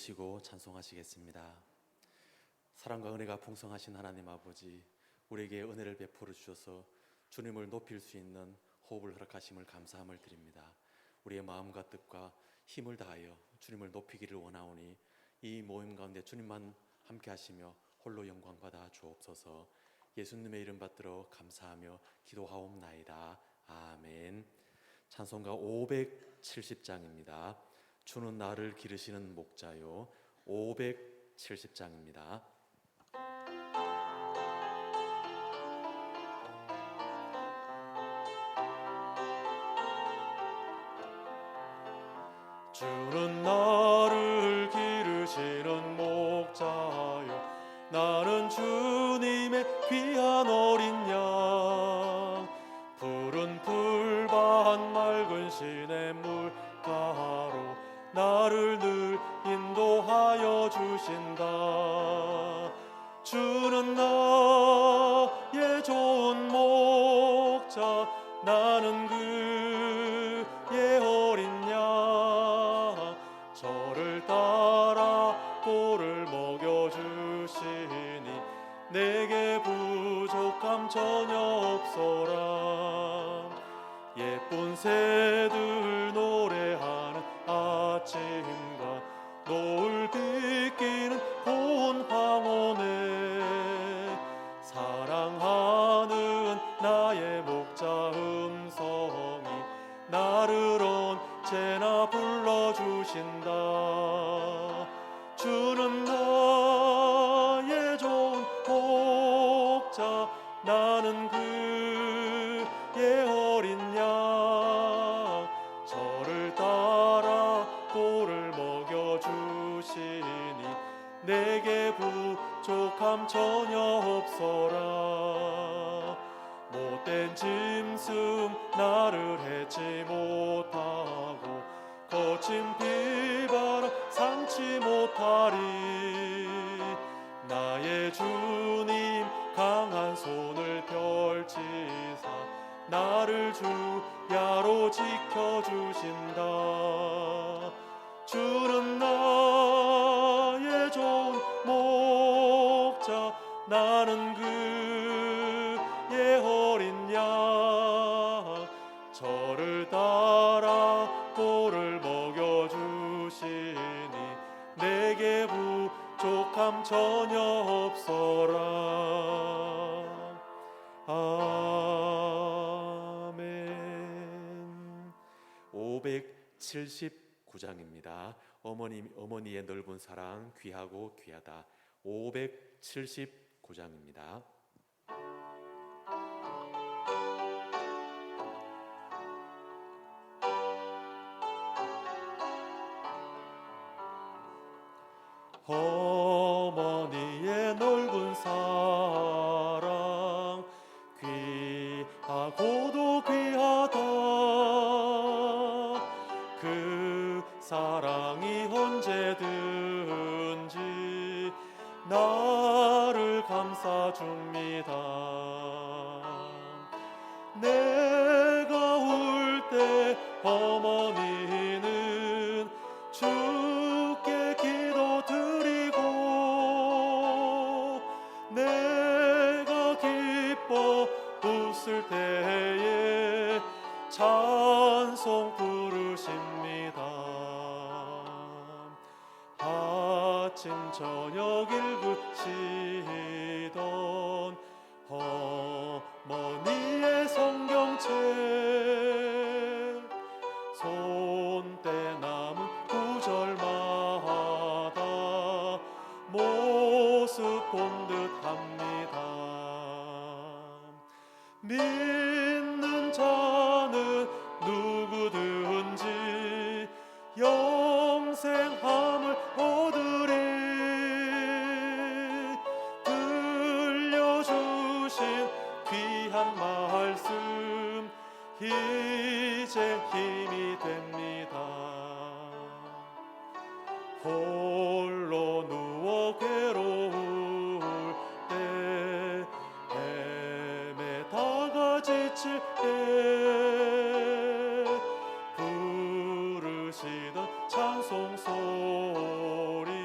시고 찬송하시겠습니다. 사랑과 은혜가 풍성하신 하나님 아버지, 우리에게 은혜를 베풀어 주셔서 주님을 높일 수 있는 호흡을 허락하심을 감사함을 드립니다. 우리의 마음과 뜻과 힘을 다하여 주님을 높이기를 원하오니 이 모임 가운데 주님만 함께 하시며 홀로 영광 받아 주옵소서. 예수님의 이름 받들어 감사하며 기도하옵나이다. 아멘. 찬송가 570장입니다. 주는 나를 기르시는 목자요. 570장입니다. 주는 나를 기르시는 목자요, 나는 주님의 귀한 어린 양. 푸른 풀밭 맑은 시냇물가로 나를 늘 인도하여 주신다. 주는 나의 좋은 목자, 나는 그의 어린 양. 저를 따라 꼴을 먹여주시니 내게 부족함 전혀 없소라. 예쁜 새들 노래하는 아침과 노을 비끼는 고운 황혼에 사랑하는 나의 목자 음성이 나를 언제나 불러주신다. 주는 나의 좋은 목자, 나는 그의 어린 양. 저를 따라 꼴을 먹여주시니 내게 부족함 전혀 없소라. 못된 짐승 나를 해치 못하고 거친 비바람 상치 못하리. 나의 주님 강한 손을 펼치사 나를 주야로 지켜주신다. 주는 나의 좋은 목자, 나는 그의 어린 양. 저를 따라 꼴을 먹여주시니 내게 부족함 전혀 없소라. 아멘. 579장입니다. 어머니의 넓은 사랑 귀하고 귀하다. 579장입니다. 어머니의 넓은 사랑 귀하고도 귀하다. 그 사랑이 언제든지 나를 감싸줍니다. 내가 울 때 어머니는 주께 기도드리고, 내가 기뻐 웃을 때에 찬송 부르십니다. 아침 저녁 읽으시던 어머니의 성경책, 손때 남은 구절마다 모습 본 듯합니다. 믿는 자는 누구든지 영생함을 얻으리. 들려주신 귀한 말씀 이제 힘이 됩니다. 홀로 누워 괴로울 때, 헤매다가 지칠 때 부르시던 찬송 소리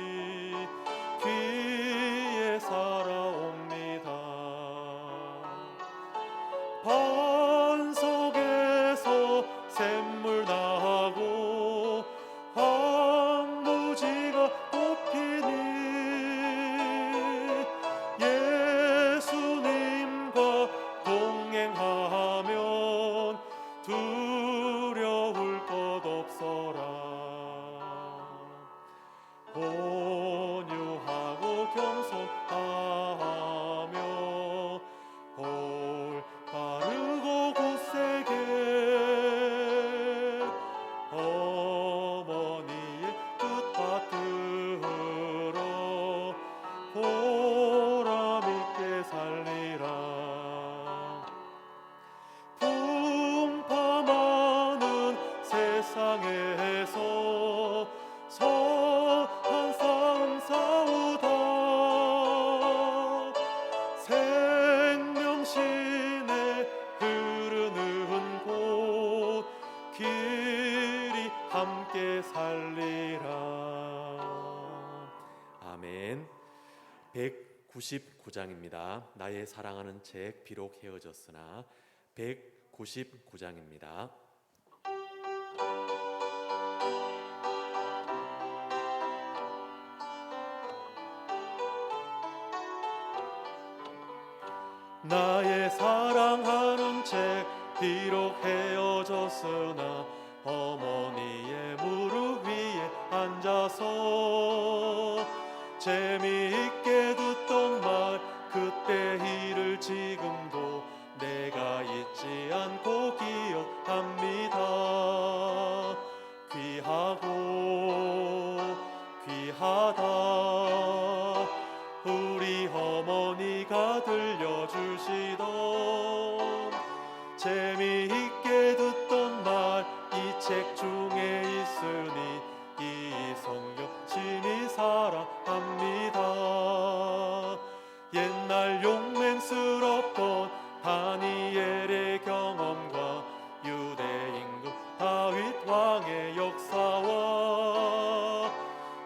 온유하고 겸손하며 올바르고 굳세게 어머니의 뜻 받들어 보람있게 살리라. 풍파많은 세상에서 선한 싸움 싸우다 생명신에 흐르는 곳 길이 함께 살리라. 아멘. 199장입니다. 나의 사랑하는 책 비록 헤어졌으나 199장입니다. 나의 사랑하는 책 비록 헤어졌으나 어머니의 무릎 위에 앉아서 재미있게 듣던 말 그때 일을 지금도 내가 잊지 않고 기억합니다. 귀하고 귀하다 우리 어머니가 들려주시던 재미있게 듣던 말 이 책 중에 있으니 이 성경 심히 사랑합니다. 옛날 용맹스럽던 다니엘의 경험과 유대 임금 다윗 왕의 역사와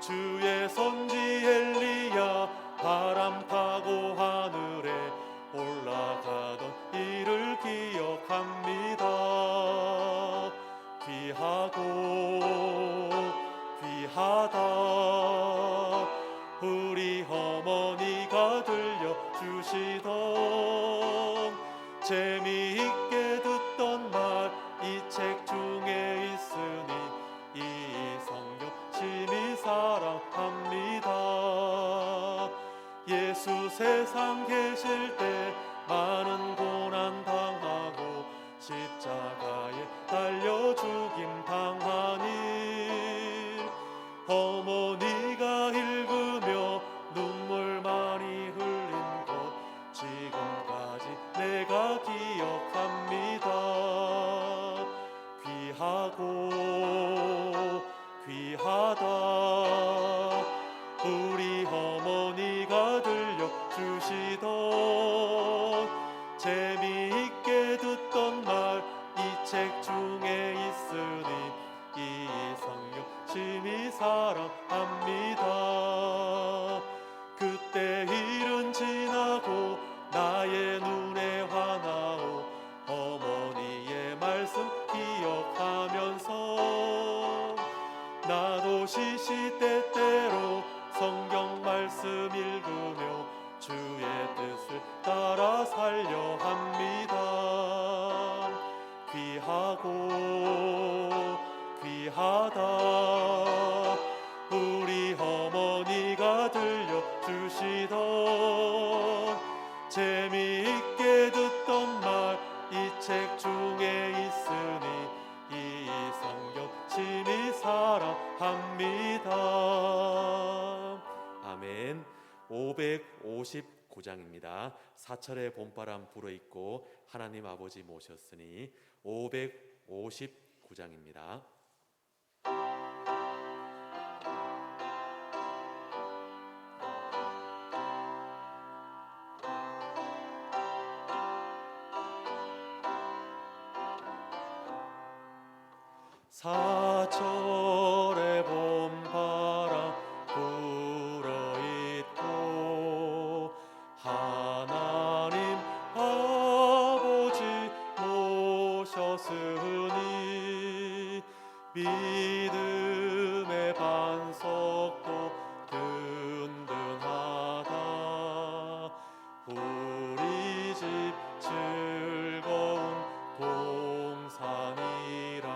주의 선지 엘리야 바람 타고 하늘에 올라가던 일을 기억합니다. 귀하고 귀하다 우리 어머니가 들려주시던 재미있게 듣던 말 이 책 중에 있으니 이 성경 심히 사랑합니다. 예수 세상 계실 때 많은 고난 당하고 십자가에 달려 죽임 당하니 어머니가 읽으며 눈물 많이 흘린 것 지금까지 내가 기억합니다. 귀하고 귀하다 우리 어머니가 들려주시던 재미있게 듣던 말 이 책 중에 있으니 이 성경 심히 사랑합니다. 그때 일은 지나고 나의 눈에 화나오 어머니의 말씀 기억하면서 나도 시시때때로 성경 말씀 읽으며 주의 뜻을 따라 살려 합니다. 귀하고 귀하다 우리 어머니가 들려주시던 재미있게 듣던 말 이 책 중에 있으니 이 성경 심히 사랑합니다. 아멘. 559장입니다. 사철의 봄바람 불어있고 하나님 아버지 모셨으니 559장입니다. 사철의 봄바람 불어있고 하나님 아버지 모셨으니 믿음의 반석도 든든하다. 우리 집 즐거운 동산이라.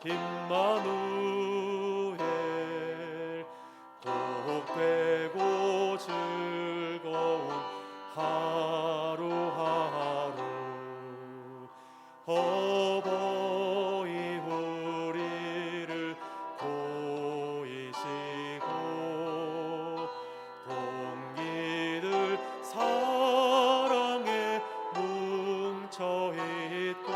임마누엘 복되고 즐거운 하루하루 어버이 우리를 보이시고 동기들 사랑에 뭉쳐있고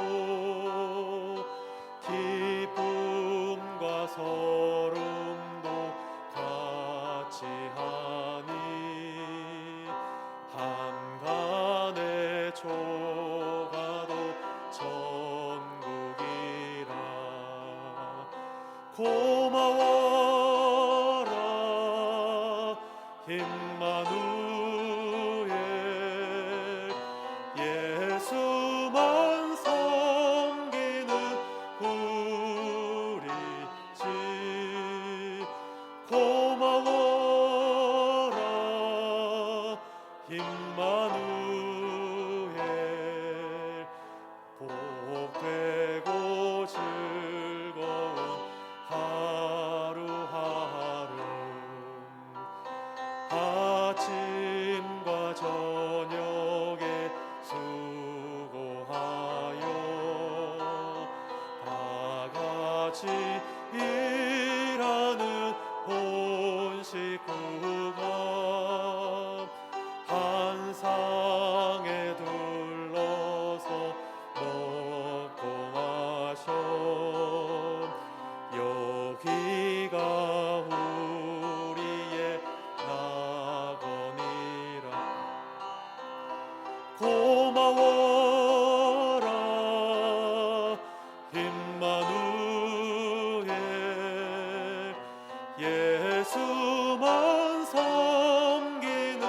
기쁨과 서름도 같이 하니 한간의 조가도 천국이라 고마워라 임마누엘 예수만 섬기는 우리 집 고마워라 임마누엘 복되고 즐거운 하루하루 아침과 저녁에 수고하여 다 같이 일하는 온 식구가 한 상에 둘러서 먹고 마셔 여기가 우리의 낙원이라 고마워라 임마누엘 예수만 섬기는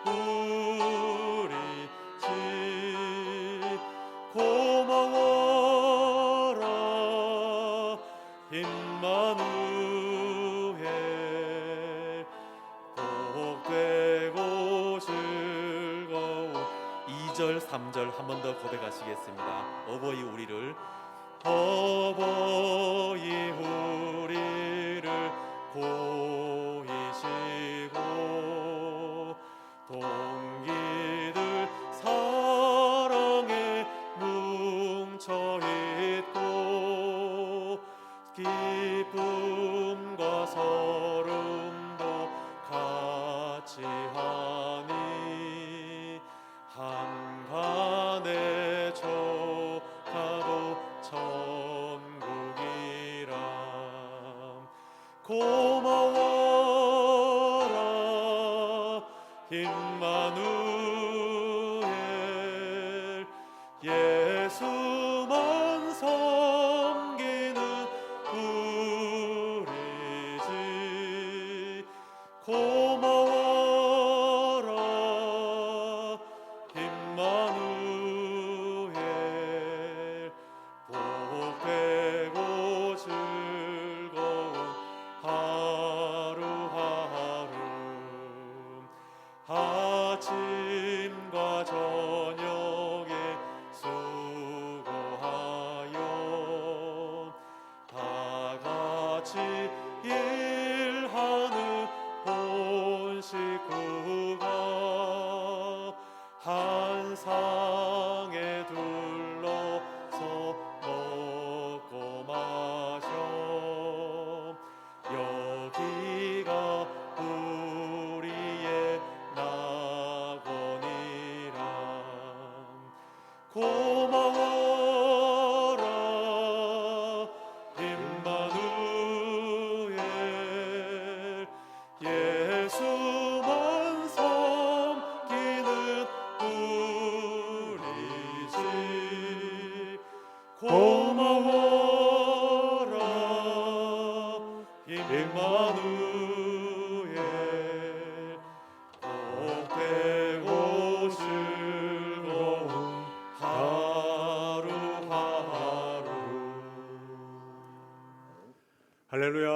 우리 집 고마워라 임마누엘 복되고 즐거운 2절 3절 한 번 더 고백하시겠습니다. 어버이 우리를 보이시고 동기들 사랑에 뭉쳐있고 기쁨과 서름도 같이 하니 한간의 조가도 천국이라 고마워라 임마누엘 예수만 섬기는 우리 집 고마워라 임마누엘 복되고 즐거운 하루하루 아침과 저녁에 수고하여 다 같이 일하는 온 식구가 한 상에 둘러서 먹고 마셔 여기가 우리의 낙원이라 고마워라 임마누엘 예수만 섬기는 우리 집 고마워라 임마누엘 복되고 즐거운 하루하루 할렐루야.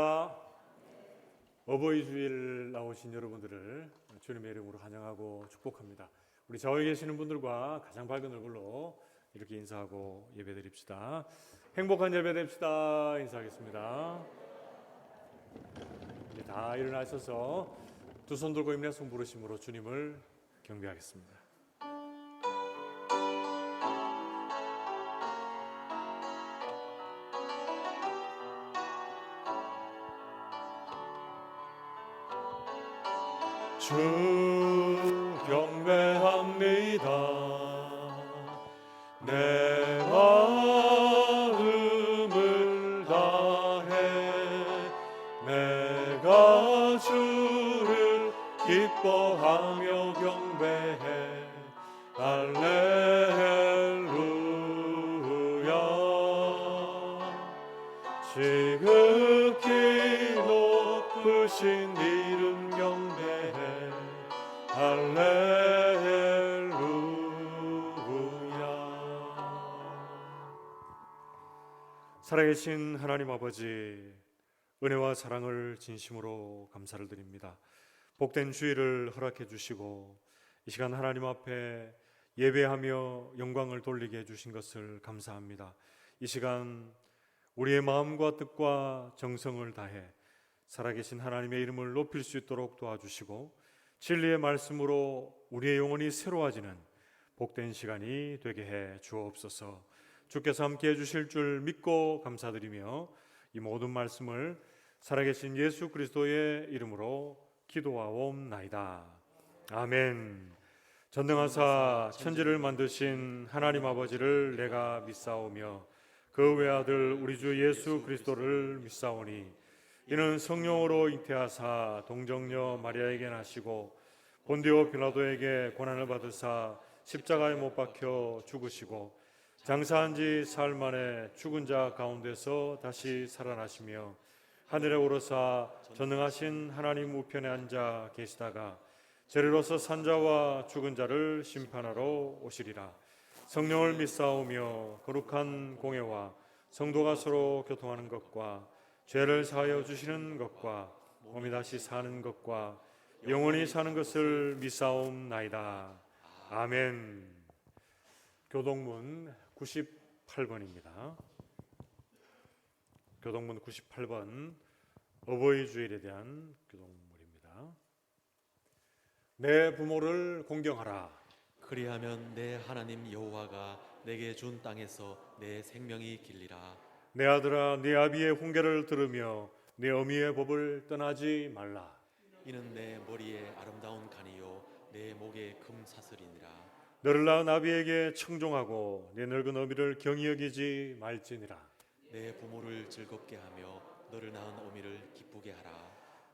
어버이 주일 나오신 여러분들을 주님의 이름으로 환영하고 축복합니다. 우리 좌우에 계시는 분들과 가장 밝은 얼굴로 이렇게 인사하고 예배드립시다. 행복한 예배 됩시다. 인사하겠습니다. 이제 다 일어나셔서 두 손 들고 임례송 부르심으로 주님을 경배하겠습니다. 주 경배합니다. 내 마음을 다해 내가 주를 기뻐하며 경배해. 할렐루야. 지극히 높으신 이름 경배해. 할렐루야. 살아계신 하나님 아버지, 은혜와 사랑을 진심으로 감사를 드립니다. 복된 주일을 허락해 주시고 이 시간 하나님 앞에 예배하며 영광을 돌리게 해주신 것을 감사합니다. 이 시간 우리의 마음과 뜻과 정성을 다해 살아계신 하나님의 이름을 높일 수 있도록 도와주시고 진리의 말씀으로 우리의 영혼이 새로워지는 복된 시간이 되게 해 주옵소서. 주께서 함께 해주실 줄 믿고 감사드리며 이 모든 말씀을 살아계신 예수 그리스도의 이름으로 기도하옵나이다. 아멘. 전능하사 천지를 만드신 하나님 아버지를 내가 믿사오며 그 외아들 우리 주 예수 그리스도를 믿사오니 이는 성령으로 잉태하사 동정녀 마리아에게 나시고 본디오 빌라도에게 고난을 받으사 십자가에 못 박혀 죽으시고 장사한 지 사흘 만에 죽은 자 가운데서 다시 살아나시며 하늘에 오르사 전능하신 하나님 우편에 앉아 계시다가 재래로서 산 자와 죽은 자를 심판하러 오시리라. 성령을 믿사오며 거룩한 공회와 성도가 서로 교통하는 것과 죄를 사하여 주시는 것과 몸이 다시 사는 것과 영원히 사는 것을 믿사옵나이다. 아멘. 교동문 98번입니다. 교동문 98번 어버이 주일에 대한 교동문입니다. 내 부모를 공경하라. 그리하면 내 하나님 여호와가 내게 준 땅에서 내 생명이 길리라. 내 아들아, 네 아비의 훈계를 들으며 네 어미의 법을 떠나지 말라. 이는 내 머리에 아름다운 간이요 내 목에 금사슬이니라. 너를 낳은 아비에게 청종하고 네 늙은 어미를 경히 여기지 말지니라. 내 부모를 즐겁게 하며 너를 낳은 어미를 기쁘게 하라.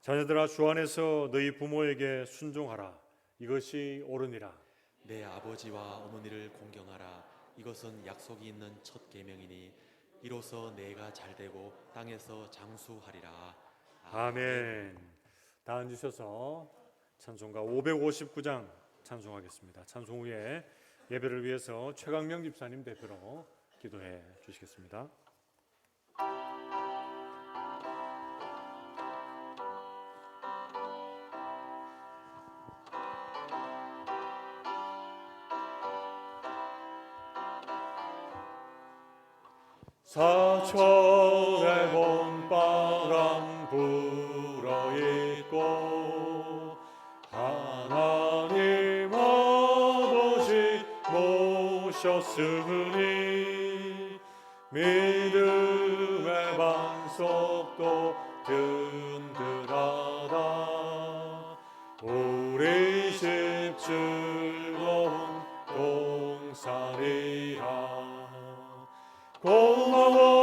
자녀들아, 주 안에서 너희 부모에게 순종하라. 이것이 옳으니라. 내 아버지와 어머니를 공경하라. 이것은 약속이 있는 첫 계명이니 이로써 내가 잘되고 땅에서 장수하리라. 아멘. 다 앉으셔서 찬송가 559장 찬송하겠습니다. 찬송 후에 예배를 위해서 최강명 집사님 대표로 기도해 주시겠습니다. 사철의 봄바람 불어있고 하나님 아버지 모셨으니 믿음의 반석도 든든하다. 우리 집 즐거운 동산이라. 고마워라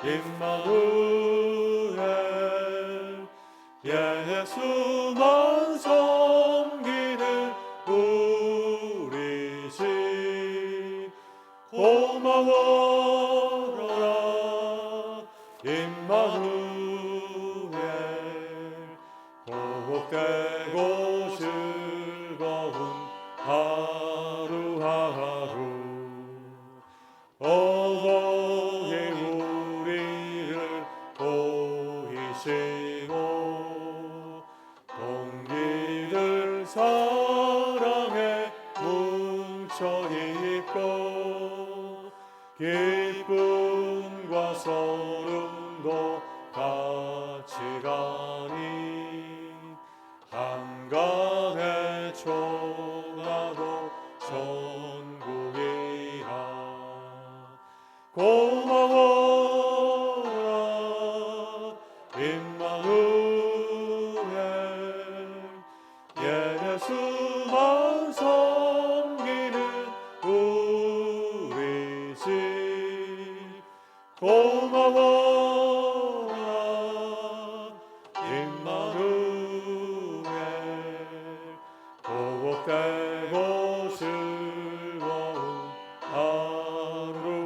임마누엘. 예수만 섬기는 우리 집. 고마워라 임마누엘. 복되고 즐거운 하루하루. 어버이 우리를 보이시고 동기들 사랑에 뭉쳐있고 기쁨과 소름도 같이 가니 한간의 초가도 천국이라. 고마워라 임마누엘 예수만 섬기는 우리 집. 고마워라 임마누엘 보복되고 즐거운 하루하루.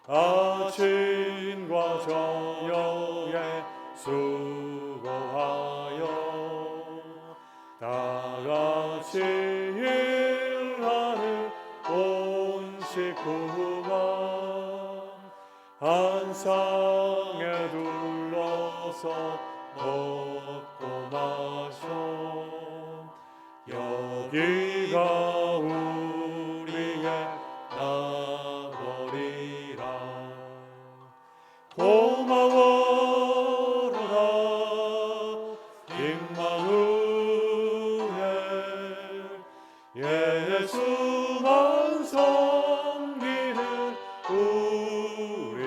아침과 저녁에 수고하여 다같이 일하는 온 식구가 한 상에 둘러서 먹고 마셔. 여기가 우리의 나벌이라. 고마워라 임마누엘 예수만 섬기는 우리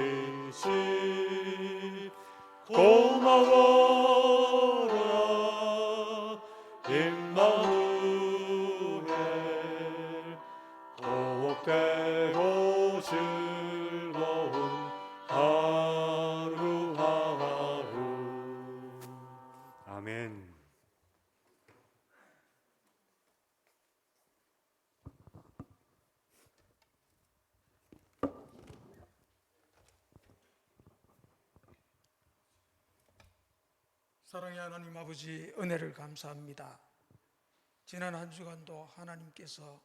집. 고마워라 임마누엘 복되고 즐거운 하루하루. 아멘. 사랑의 하나님 아버지, 은혜를 감사합니다. 지난 한 주간도 하나님께서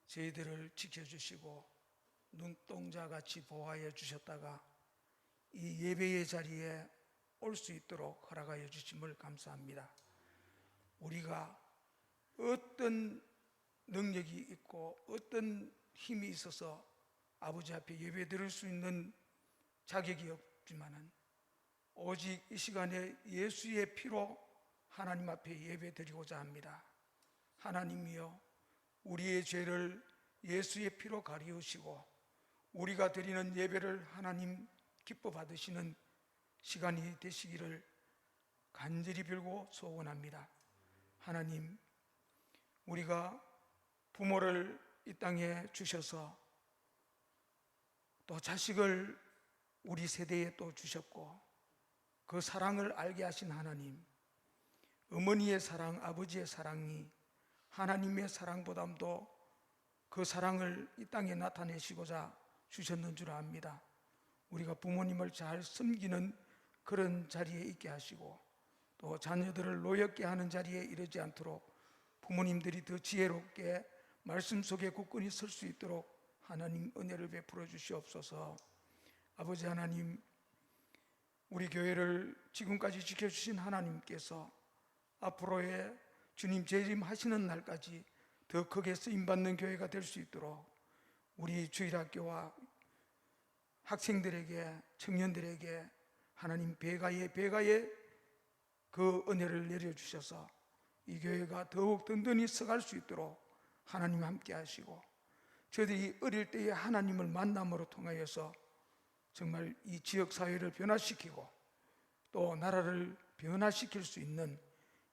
저희들을 지켜주시고 눈동자같이 보호하여 주셨다가 이 예배의 자리에 올 수 있도록 허락하여 주심을 감사합니다. 우리가 어떤 능력이 있고 어떤 힘이 있어서 아버지 앞에 예배 드릴 수 있는 자격이 없지만은 오직 이 시간에 예수의 피로 하나님 앞에 예배 드리고자 합니다. 하나님이여, 우리의 죄를 예수의 피로 가리우시고 우리가 드리는 예배를 하나님 기뻐 받으시는 시간이 되시기를 간절히 빌고 소원합니다. 하나님, 우리가 부모를 이 땅에 주셔서 또 자식을 우리 세대에 또 주셨고 그 사랑을 알게 하신 하나님, 어머니의 사랑, 아버지의 사랑이 하나님의 사랑보다도 그 사랑을 이 땅에 나타내시고자 주셨는 줄 압니다. 우리가 부모님을 잘 섬기는 그런 자리에 있게 하시고 또 자녀들을 노엽게 하는 자리에 이르지 않도록 부모님들이 더 지혜롭게 말씀 속에 굳건히 설 수 있도록 하나님 은혜를 베풀어 주시옵소서. 아버지 하나님, 우리 교회를 지금까지 지켜주신 하나님께서 앞으로의 주님 재림하시는 날까지 더 크게 쓰임받는 교회가 될 수 있도록 우리 주일학교와 학생들에게, 청년들에게 하나님 배가의 그 은혜를 내려주셔서 이 교회가 더욱 든든히 서갈 수 있도록 하나님 함께 하시고, 저희들이 어릴 때에 하나님을 만남으로 통하여서 정말 이 지역사회를 변화시키고 또 나라를 변화시킬 수 있는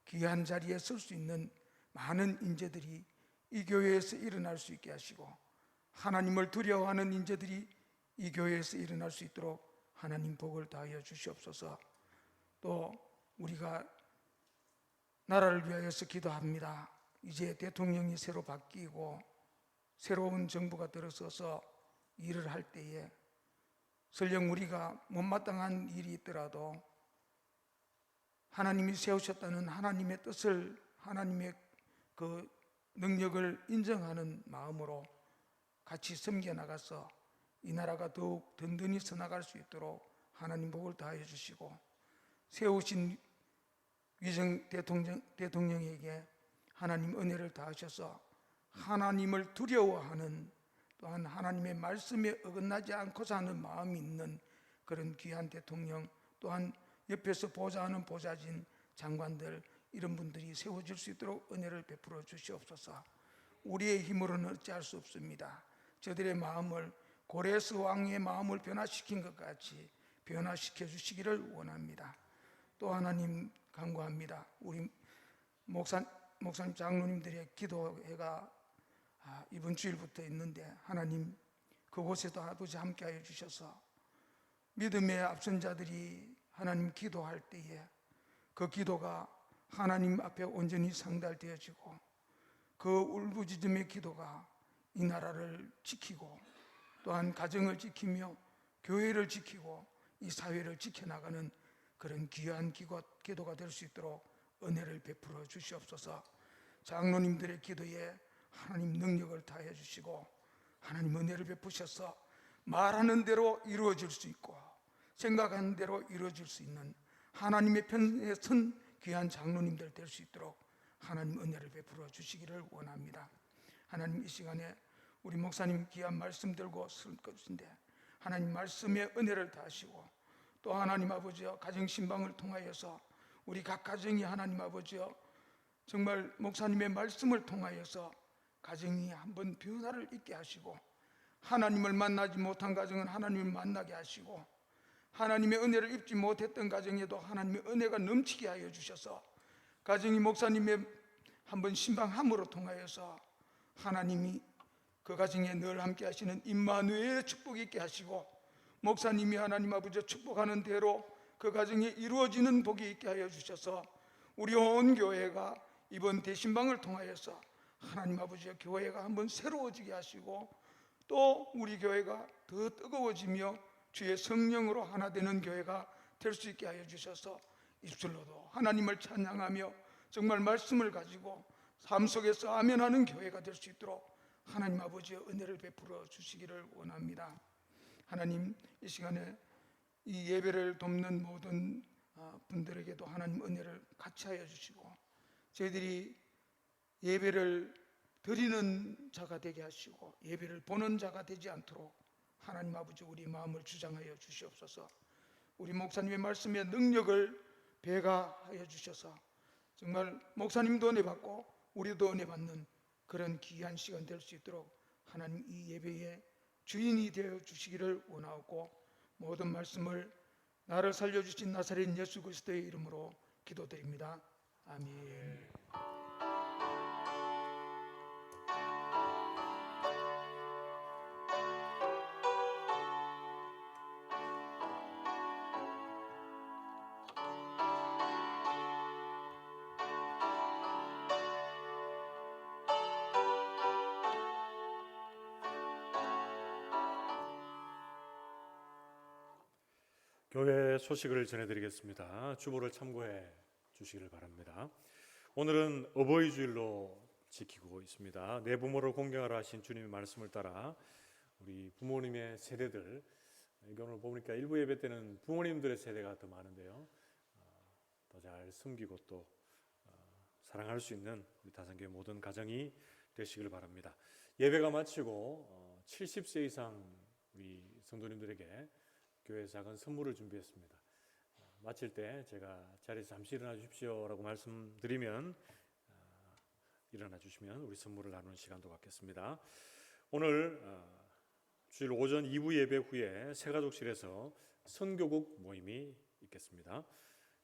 귀한 자리에 설 수 있는 많은 인재들이 이 교회에서 일어날 수 있게 하시고, 하나님을 두려워하는 인재들이 이 교회에서 일어날 수 있도록 하나님 복을 다하여 주시옵소서. 또 우리가 나라를 위하여서 기도합니다. 이제 대통령이 새로 바뀌고 새로운 정부가 들어서서 일을 할 때에 설령 우리가 못마땅한 일이 있더라도 하나님이 세우셨다는 하나님의 뜻을, 하나님의 그 능력을 인정하는 마음으로 같이 섬겨나가서 이 나라가 더욱 든든히 서나갈 수 있도록 하나님 복을 다하여 주시고, 세우신 위정 대통령에게 하나님 은혜를 다하셔서 하나님을 두려워하는 또한 하나님의 말씀에 어긋나지 않고 사는 마음이 있는 그런 귀한 대통령, 또한 옆에서 보좌하는 보좌진 장관들, 이런 분들이 세워질 수 있도록 은혜를 베풀어 주시옵소서. 우리의 힘으로는 어찌할 수 없습니다. 저들의 마음을 고레스 왕의 마음을 변화시킨 것 같이 변화시켜 주시기를 원합니다. 또 하나님 간구합니다. 우리 목사님 장로님들의 기도회가 이번 주일부터 있는데 하나님 그곳에도 아버지 함께하여 주셔서 믿음의 앞선 자들이 하나님 기도할 때에 그 기도가 하나님 앞에 온전히 상달되어지고 그 울부짖음의 기도가 이 나라를 지키고 또한 가정을 지키며 교회를 지키고 이 사회를 지켜나가는 그런 귀한 기도가 될 수 있도록 은혜를 베풀어 주시옵소서. 장로님들의 기도에 하나님 능력을 다해 주시고 하나님 은혜를 베푸셔서 말하는 대로 이루어질 수 있고 생각하는 대로 이루어질 수 있는 하나님의 편에 선 귀한 장로님들 될 수 있도록 하나님 은혜를 베풀어 주시기를 원합니다. 하나님 이 시간에 우리 목사님 귀한 말씀 들고 쓸 것인데 하나님 말씀의 은혜를 다하시고 또 하나님 아버지여 가정신방을 통하여서 우리 각 가정이 하나님 아버지여 정말 목사님의 말씀을 통하여서 가정이 한번 변화를 있게 하시고 하나님을 만나지 못한 가정은 하나님을 만나게 하시고 하나님의 은혜를 입지 못했던 가정에도 하나님의 은혜가 넘치게 하여 주셔서 가정이 목사님의 한번 신방함으로 통하여서 하나님이 그 가정에 늘 함께 하시는 임마누엘의 축복이 있게 하시고 목사님이 하나님 아버지 축복하는 대로 그 가정에 이루어지는 복이 있게 하여 주셔서 우리 온 교회가 이번 대신방을 통하여서 하나님 아버지의 교회가 한번 새로워지게 하시고 또 우리 교회가 더 뜨거워지며 주의 성령으로 하나 되는 교회가 될 수 있게 하여 주셔서 입술로도 하나님을 찬양하며 정말 말씀을 가지고 삶 속에서 아멘하는 교회가 될 수 있도록 하나님 아버지의 은혜를 베풀어 주시기를 원합니다. 하나님 이 시간에 이 예배를 돕는 모든 분들에게도 하나님 은혜를 같이 하여 주시고 저희들이 예배를 드리는 자가 되게 하시고 예배를 보는 자가 되지 않도록 하나님 아버지 우리 마음을 주장하여 주시옵소서. 우리 목사님의 말씀의 능력을 배가하여 주셔서 정말 목사님도 은혜 받고 우리도 은혜 받는 그런 귀한 시간 될 수 있도록 하나님 이 예배의 주인이 되어 주시기를 원하고 모든 말씀을 나를 살려주신 나사렛 예수 그리스도의 이름으로 기도드립니다. 아멘. 교회 소식을 전해드리겠습니다. 주보를 참고해 주시기를 바랍니다. 오늘은 어버이 주일로 지키고 있습니다. 내 부모를 공경하라 하신 주님의 말씀을 따라 우리 부모님의 세대들, 오늘 보니까 일부 예배 때는 부모님들의 세대가 더 많은데요, 더 잘 섬기고 또 사랑할 수 있는 우리 다산교회 모든 가정이 되시길 바랍니다. 예배가 마치고 70세 이상 우리 성도님들에게 교회 작은 선물을 준비했습니다. 마칠 때 제가 자리에서 잠시 일어나 주십시오라고 말씀드리면 일어나 주시면 우리 선물을 나누는 시간도 갖겠습니다. 오늘 주일 오전 2부 예배 후에 새가족실에서 선교국 모임이 있겠습니다.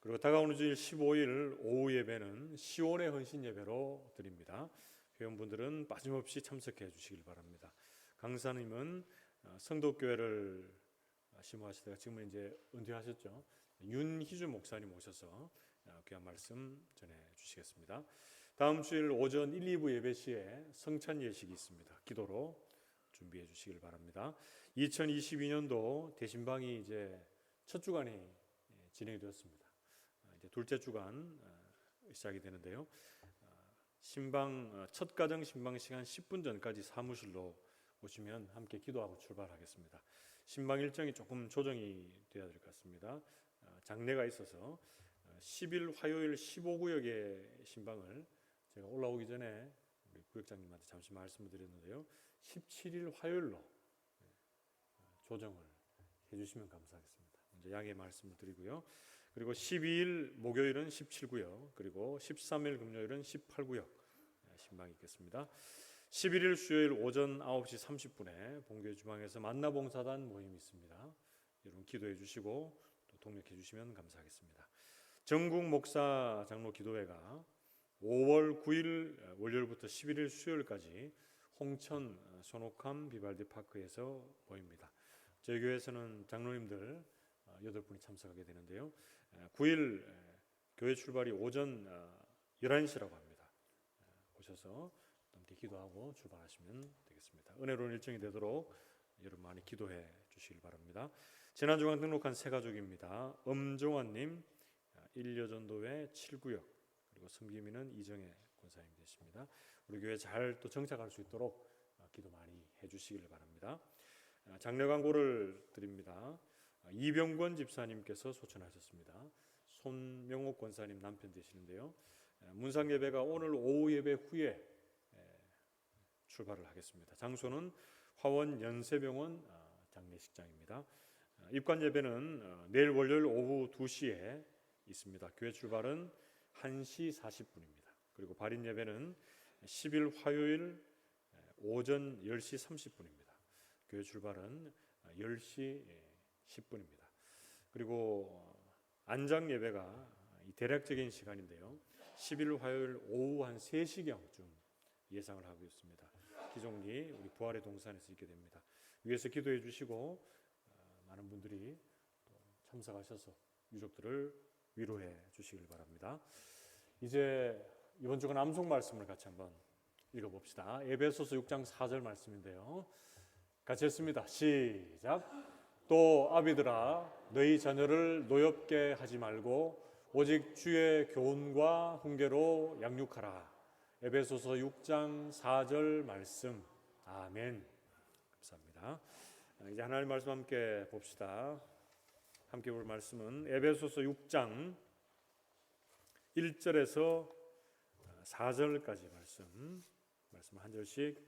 그리고 다가오는 주일 15일 오후 예배는 시온의 헌신 예배로 드립니다. 회원분들은 빠짐없이 참석해 주시길 바랍니다. 강사님은 성도교회를 심호하시다가 지금은 이제 은퇴하셨죠. 윤희주 목사님 오셔서 귀한 말씀 전해 주시겠습니다. 다음 주일 오전 1, 2부 예배 시에 성찬 예식이 있습니다. 기도로 준비해 주시길 바랍니다. 2022년도 대신방이 이제 첫 주간이 진행이 되었습니다. 이제 둘째 주간 시작이 되는데요. 신방 첫 가정 신방 시간 10분 전까지 사무실로 오시면 함께 기도하고 출발하겠습니다. 신방 일정이 조금 조정이 되어야 될 것 같습니다. 장례가 있어서 10일 화요일 15구역의 신방을 제가 올라오기 전에 우리 구역장님한테 잠시 말씀을 드렸는데요. 17일 화요일로 조정을 해주시면 감사하겠습니다. 먼저 양해 말씀을 드리고요. 그리고 12일 목요일은 17구역, 그리고 13일 금요일은 18구역 신방이 있겠습니다. 11일 수요일 오전 9시 30분에 본교회 주방에서 만나봉사단 모임이 있습니다. 여러분 기도해 주시고 또 동력해 주시면 감사하겠습니다. 전국 목사 장로 기도회가 5월 9일 월요일부터 11일 수요일까지 홍천 손옥함 비발디 파크에서 모입니다. 저희 교회에서는 장로님들 8분이 참석하게 되는데요. 9일 교회 출발이 오전 11시라고 합니다. 오셔서 함께 기도하고 출발하시면 되겠습니다. 은혜로운 일정이 되도록 여러분 많이 기도해 주시길 바랍니다. 재난중앙 등록한 세 가족입니다. 엄종환님, 일여전도회 7구역, 그리고 섬기민은 이정혜 권사님 되십니다. 우리 교회 잘 또 정착할 수 있도록 기도 많이 해주시길 바랍니다. 장례 광고를 드립니다. 이병권 집사님께서 소천하셨습니다. 손명옥 권사님 남편 되시는데요. 문상 예배가 오늘 오후 예배 후에 출발을 하겠습니다. 장소는 화원 연세병원 장례식장입니다. 입관 예배는 내일 월요일 오후 2시에 있습니다. 교회 출발은 1시 40분입니다. 그리고 발인 예배는 10일 화요일 오전 10시 30분입니다. 교회 출발은 10시 10분입니다. 그리고 안장 예배가 대략적인 시간인데요. 10일 화요일 오후 한 3시경쯤 예상을 하고 있습니다. 기종리 우리 부활의 동산에서 있게 됩니다. 위에서 기도해 주시고 많은 분들이 또 참석하셔서 유족들을 위로해 주시길 바랍니다. 이제 이번 주간 암송 말씀을 같이 한번 읽어봅시다. 에베소서 6장 4절 말씀인데요. 같이 했습니다. 시작. 또 아비들아 너희 자녀를 노엽게 하지 말고 오직 주의 교훈과 훈계로 양육하라. 에베소서 6장 4절 말씀. 아멘. 감사합니다. 이제 하나님 말씀 함께 봅시다. 함께 볼 말씀은 에베소서 6장 1절에서 4절까지 말씀 한 절씩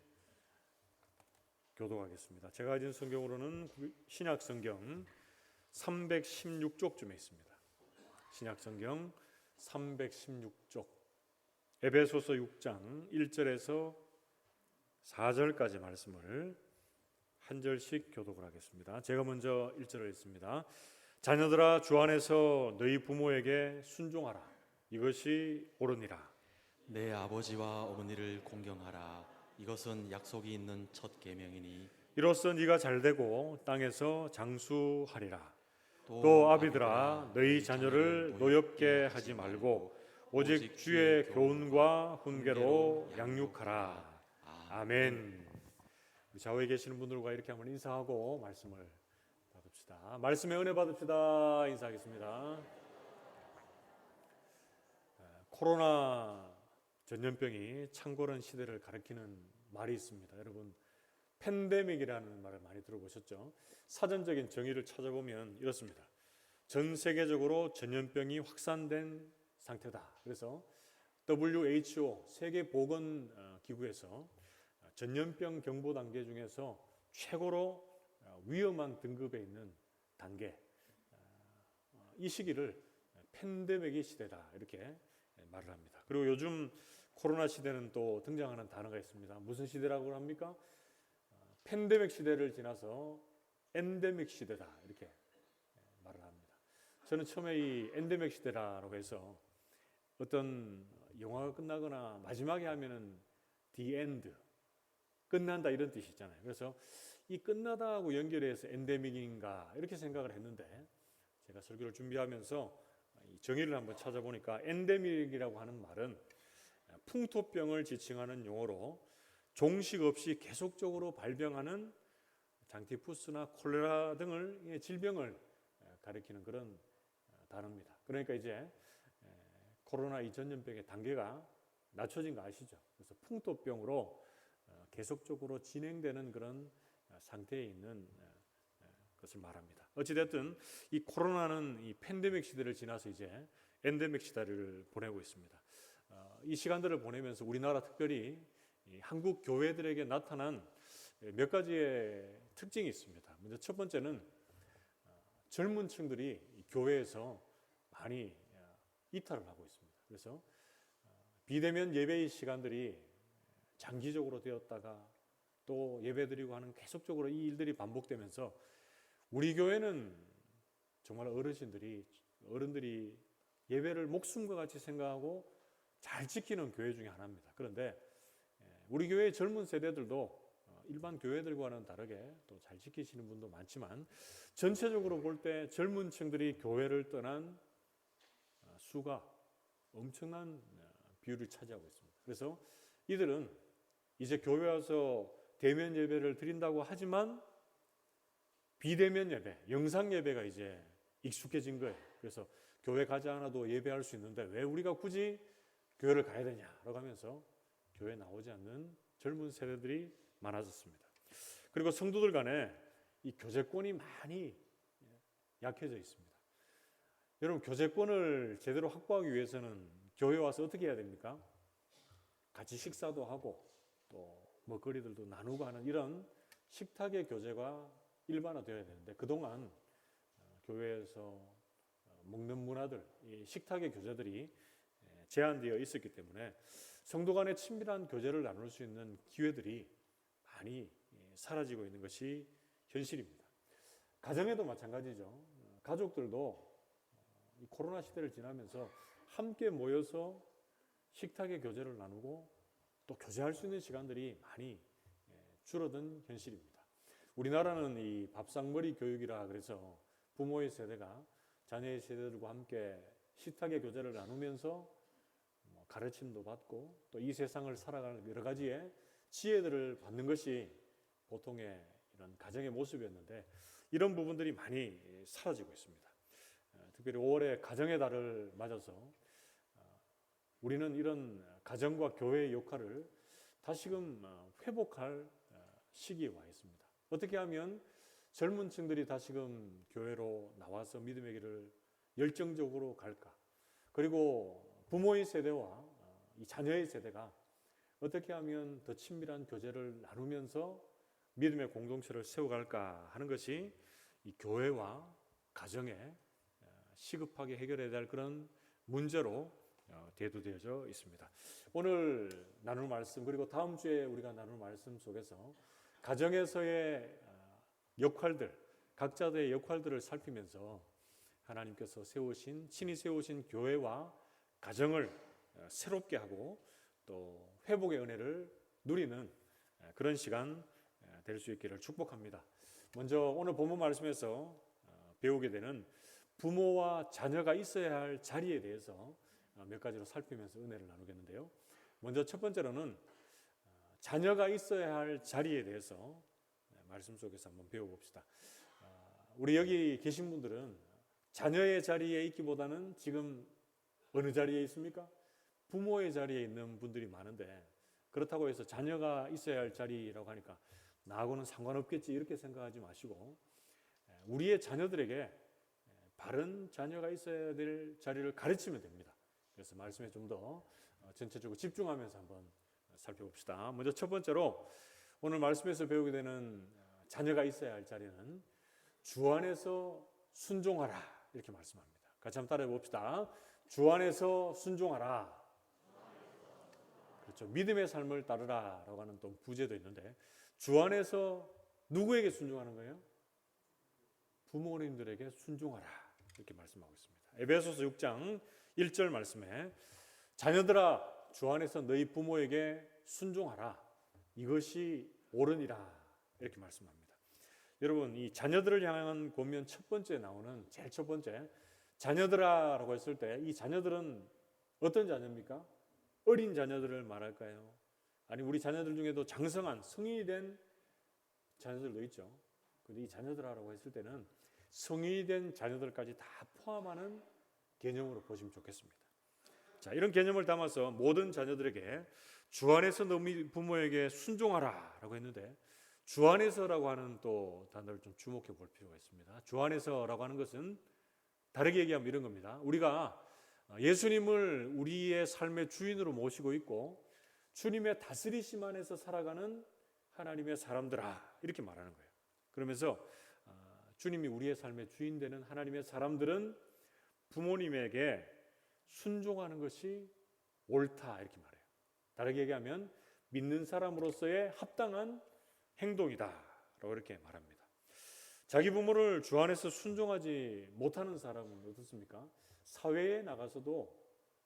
교독하겠습니다. 제가 가진 성경으로는 신약 성경 316쪽쯤에 있습니다. 신약 성경 316쪽 에베소서 6장 1절에서 4절까지 말씀을 한 절씩 교독을 하겠습니다. 제가 먼저 1절을 읽습니다. 자녀들아 주 안에서 너희 부모에게 순종하라. 이것이 옳으니라. 내 아버지와 어머니를 공경하라. 이것은 약속이 있는 첫 계명이니 이로써 네가 잘되고 땅에서 장수하리라. 또 아비들아 너희 자녀를 노엽게 하지 말고 오직 주의 교훈과 훈계로 양육하라. 아멘. 우리 좌우에 계시는 분들과 이렇게 한번 인사하고 말씀을 받읍시다. 말씀의 은혜 받읍시다. 인사하겠습니다. 코로나 전염병이 창궐한 시대를 가리키는 말이 있습니다. 여러분 팬데믹이라는 말을 많이 들어보셨죠? 사전적인 정의를 찾아보면 이렇습니다. 전 세계적으로 전염병이 확산된 상태다. 그래서 WHO 세계보건기구에서 전염병 경보 단계 중에서 최고로 위험한 등급에 있는 단계, 이 시기를 팬데믹의 시대다 이렇게 말을 합니다. 그리고 요즘 코로나 시대는 또 등장하는 단어가 있습니다. 무슨 시대라고 합니까? 팬데믹 시대를 지나서 엔데믹 시대다 이렇게 말을 합니다. 저는 처음에 이 엔데믹 시대라고 해서 어떤 영화가 끝나거나 마지막에 하면은 the end, 끝난다 이런 뜻이 있잖아요. 그래서 이 끝나다하고 연결해서 엔데믹인가 이렇게 생각을 했는데 제가 설교를 준비하면서 이 정의를 한번 찾아보니까 엔데믹이라고 하는 말은 풍토병을 지칭하는 용어로 종식 없이 계속적으로 발병하는 장티푸스나 콜레라 등의 질병을 가리키는 그런 단어입니다. 그러니까 이제 코로나 이 전염병의 단계가 낮춰진 거 아시죠? 그래서 풍토병으로 계속적으로 진행되는 그런 상태에 있는 것을 말합니다. 어찌됐든 이 코로나는 이 팬데믹 시대를 지나서 이제 엔데믹 시대를 보내고 있습니다. 이 시간들을 보내면서 우리나라 특별히 이 한국 교회들에게 나타난 몇 가지의 특징이 있습니다. 먼저 첫 번째는 젊은 층들이 교회에서 많이 이탈을 하고 있습니다. 그래서 비대면 예배의 시간들이 장기적으로 되었다가 또 예배드리고 하는 계속적으로 이 일들이 반복되면서 우리 교회는 정말 어른들이 예배를 목숨과 같이 생각하고 잘 지키는 교회 중에 하나입니다. 그런데 우리 교회의 젊은 세대들도 일반 교회들과는 다르게 또 잘 지키시는 분도 많지만 전체적으로 볼 때 젊은 층들이 교회를 떠난 수가 엄청난 비율을 차지하고 있습니다. 그래서 이들은 이제 교회 와서 대면 예배를 드린다고 하지만 비대면 예배, 영상 예배가 이제 익숙해진 거예요. 그래서 교회 가지 않아도 예배할 수 있는데 왜 우리가 굳이 교회를 가야 되냐라고 하면서 교회 나오지 않는 젊은 세대들이 많아졌습니다. 그리고 성도들 간에 이 교제권이 많이 약해져 있습니다. 여러분, 교제권을 제대로 확보하기 위해서는 교회 와서 어떻게 해야 됩니까? 같이 식사도 하고 또 먹거리들도 나누고 하는 이런 식탁의 교제가 일반화되어야 되는데 그동안 교회에서 먹는 문화들, 이 식탁의 교제들이 제한되어 있었기 때문에 성도 간의 친밀한 교제를 나눌 수 있는 기회들이 많이 사라지고 있는 것이 현실입니다. 가정에도 마찬가지죠. 가족들도 이 코로나 시대를 지나면서 함께 모여서 식탁의 교제를 나누고 또 교제할 수 있는 시간들이 많이 줄어든 현실입니다. 우리나라는 이 밥상머리 교육이라 그래서 부모의 세대가 자녀의 세대들과 함께 식탁의 교제를 나누면서 가르침도 받고 또 이 세상을 살아가는 여러 가지의 지혜들을 받는 것이 보통의 이런 가정의 모습이었는데 이런 부분들이 많이 사라지고 있습니다. 특별히 5월에 가정의 달을 맞아서 우리는 이런 가정과 교회의 역할을 다시금 회복할 시기에 와 있습니다. 어떻게 하면 젊은 층들이 다시금 교회로 나와서 믿음의 길을 열정적으로 갈까? 그리고 부모의 세대와 이 자녀의 세대가 어떻게 하면 더 친밀한 교제를 나누면서 믿음의 공동체를 세워갈까 하는 것이 이 교회와 가정에 시급하게 해결해야 될 그런 문제로 대두되어져 있습니다. 오늘 나눌 말씀 그리고 다음 주에 우리가 나눌 말씀 속에서 가정에서의 역할들, 각자의 역할들을 살피면서 하나님께서 친히 세우신 교회와 가정을 새롭게 하고 또 회복의 은혜를 누리는 그런 시간 될 수 있기를 축복합니다. 먼저 오늘 본문 말씀에서 배우게 되는 부모와 자녀가 있어야 할 자리에 대해서 몇 가지로 살피면서 은혜를 나누겠는데요. 먼저 첫 번째로는 자녀가 있어야 할 자리에 대해서 말씀 속에서 한번 배워봅시다. 우리 여기 계신 분들은 자녀의 자리에 있기보다는 지금 어느 자리에 있습니까? 부모의 자리에 있는 분들이 많은데 그렇다고 해서 자녀가 있어야 할 자리라고 하니까 나하고는 상관없겠지 이렇게 생각하지 마시고 우리의 자녀들에게 바른 자녀가 있어야 될 자리를 가르치면 됩니다. 그래서 말씀에 좀 더 전체적으로 집중하면서 한번 살펴봅시다. 먼저 첫 번째로 오늘 말씀에서 배우게 되는 자녀가 있어야 할 자리는 주 안에서 순종하라 이렇게 말씀합니다. 같이 한번 따라해 봅시다. 주 안에서 순종하라. 그렇죠. 믿음의 삶을 따르라라고 하는 또 부제도 있는데 주 안에서 누구에게 순종하는 거예요? 부모님들에게 순종하라 이렇게 말씀하고 있습니다. 에베소서 6장 1절 말씀에 자녀들아 주 안에서 너희 부모에게 순종하라 이것이 옳으니라 이렇게 말씀합니다. 여러분 이 자녀들을 향한 권면 첫 번째 나오는 제일 첫 번째 자녀들아라고 했을 때 이 자녀들은 어떤 자녀입니까? 어린 자녀들을 말할까요? 아니 우리 자녀들 중에도 장성한 성인이 된 자녀들도 있죠. 그런데 이 자녀들아라고 했을 때는 성인이 된 자녀들까지 다 포함하는 개념으로 보시면 좋겠습니다. 자, 이런 개념을 담아서 모든 자녀들에게 주 안에서 너희 부모에게 순종하라라고 했는데 주 안에서라고 하는 또 단어를 좀 주목해 볼 필요가 있습니다. 주 안에서라고 하는 것은 다르게 얘기하면 이런 겁니다. 우리가 예수님을 우리의 삶의 주인으로 모시고 있고 주님의 다스리심 안에서 살아가는 하나님의 사람들아 이렇게 말하는 거예요. 그러면서 주님이 우리의 삶의 주인 되는 하나님의 사람들은 부모님에게 순종하는 것이 옳다 이렇게 말해요. 다르게 얘기하면 믿는 사람으로서의 합당한 행동이다라고 이렇게 말합니다. 자기 부모를 주 안에서 순종하지 못하는 사람은 어떻습니까? 사회에 나가서도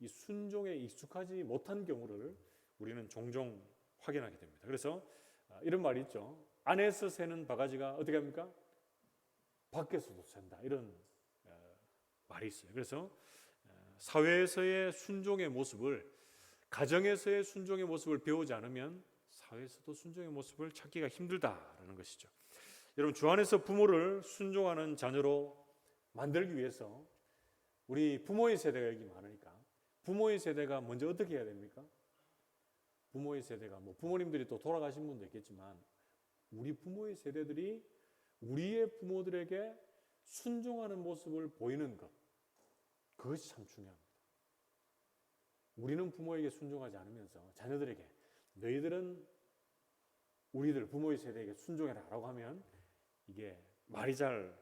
이 순종에 익숙하지 못한 경우를 우리는 종종 확인하게 됩니다. 그래서 이런 말이 있죠. 안에서 새는 바가지가 어떻게 합니까? 밖에서도 샌다. 이런 말이 있어요. 그래서 사회에서의 순종의 모습을, 가정에서의 순종의 모습을 배우지 않으면 사회에서도 순종의 모습을 찾기가 힘들다라는 것이죠. 여러분, 주 안에서 부모를 순종하는 자녀로 만들기 위해서 우리 부모의 세대가 여기 많으니까 부모의 세대가 먼저 어떻게 해야 됩니까? 부모의 세대가 부모님들이 또 돌아가신 분도 있겠지만 우리 부모의 세대들이 우리의 부모들에게 순종하는 모습을 보이는 것, 그것이 참 중요합니다. 우리는 부모에게 순종하지 않으면서 자녀들에게 너희들은 우리들 부모의 세대에게 순종해라 라고 하면 이게 말이 잘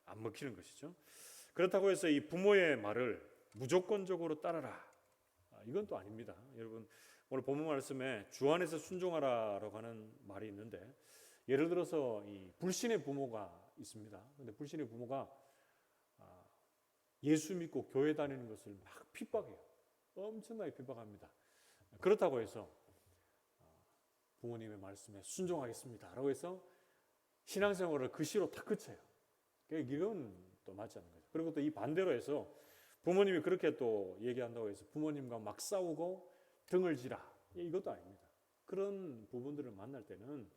안 먹히는 것이죠. 그렇다고 해서 이 부모의 말을 무조건적으로 따르라, 이건 또 아닙니다. 여러분, 오늘 본문 말씀에 주 안에서 순종하라라고 하는 말이 있는데, 예를 들어서 이 불신의 부모가 있습니다. 근데 불신의 부모가 예수 믿고 교회 다니는 것을 막 핍박해요. 엄청나게 핍박합니다. 그렇다고 해서 부모님의 말씀에 순종하겠습니다 라고 해서 신앙생활을 그 시로 다 그쳐요. 이건 또 맞지 않는 거죠. 그리고 또 이 반대로 해서 부모님이 그렇게 또 얘기한다고 해서 부모님과 막 싸우고 등을 지라, 이것도 아닙니다. 그런 부분들을 만날 때는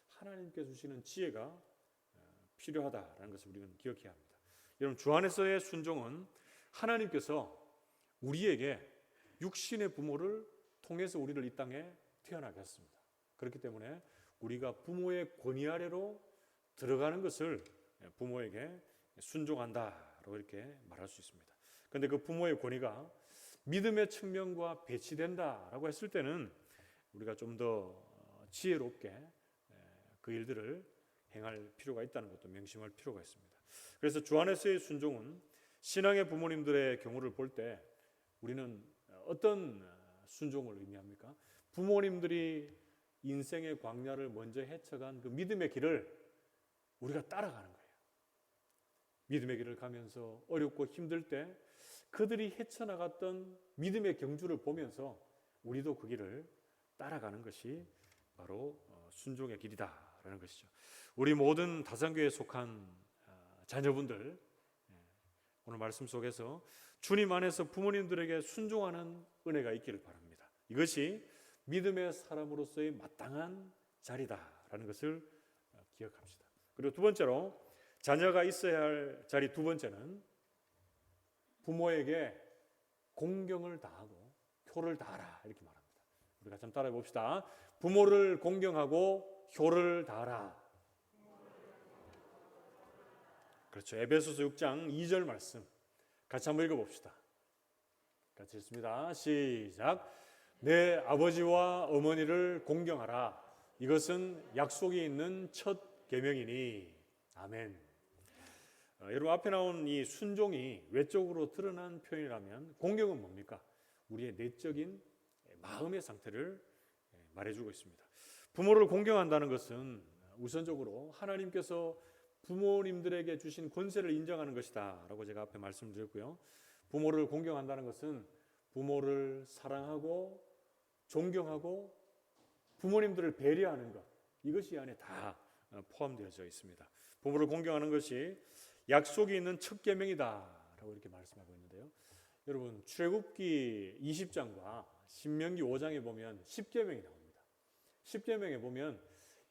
하나님께 주시는 지혜가 필요하다라는 것을 우리는 기억해야 합니다. 여러분, 주 안에서의 순종은 하나님께서 우리에게 육신의 부모를 통해서 우리를 이 땅에 태어나게 했습니다. 그렇기 때문에 우리가 부모의 권위 아래로 들어가는 것을 부모에게 순종한다라고 이렇게 말할 수 있습니다. 그런데 그 부모의 권위가 믿음의 측면과 배치된다라고 했을 때는 우리가 좀 더 지혜롭게 그 일들을 행할 필요가 있다는 것도 명심할 필요가 있습니다. 그래서 주 안에서의 순종은 신앙의 부모님들의 경우를 볼 때 우리는 어떤 순종을 의미합니까? 부모님들이 인생의 광야를 먼저 헤쳐간 그 믿음의 길을 우리가 따라가는 거예요. 믿음의 길을 가면서 어렵고 힘들 때 그들이 헤쳐나갔던 믿음의 경주를 보면서 우리도 그 길을 따라가는 것이 바로 순종의 길이다라는 것이죠. 우리 모든 다산교회에 속한 자녀분들, 오늘 말씀 속에서 주님 안에서 부모님들에게 순종하는 은혜가 있기를 바랍니다. 이것이 믿음의 사람으로서의 마땅한 자리다라는 것을 기억합시다. 그리고 두 번째로, 자녀가 있어야 할 자리 두 번째는 부모에게 공경을 다하고 효를 다하라, 이렇게 말합니다. 우리 같이 한번 따라해 봅시다. 부모를 공경하고 효를 다하라. 그렇죠. 에베소서 6장 2절 말씀 같이 한번 읽어봅시다. 같이 읽습니다. 시작. 내 아버지와 어머니를 공경하라. 이것은 약속이 있는 첫 계명이니. 아멘. 여러분, 앞에 나온 이 순종이 외적으로 드러난 표현이라면 공경은 뭡니까? 우리의 내적인 마음의 상태를 말해주고 있습니다. 부모를 공경한다는 것은 우선적으로 하나님께서 부모님들에게 주신 권세를 인정하는 것이다 라고 제가 앞에 말씀드렸고요. 부모를 공경한다는 것은 부모를 사랑하고 존경하고 부모님들을 배려하는 것, 이것이 이 안에 다 포함되어져 있습니다. 부모를 공경하는 것이 약속이 있는 첫 계명이다 라고 이렇게 말씀하고 있는데요. 여러분, 출애굽기 20장과 신명기 5장에 보면 10계명이 나옵니다. 10계명에 보면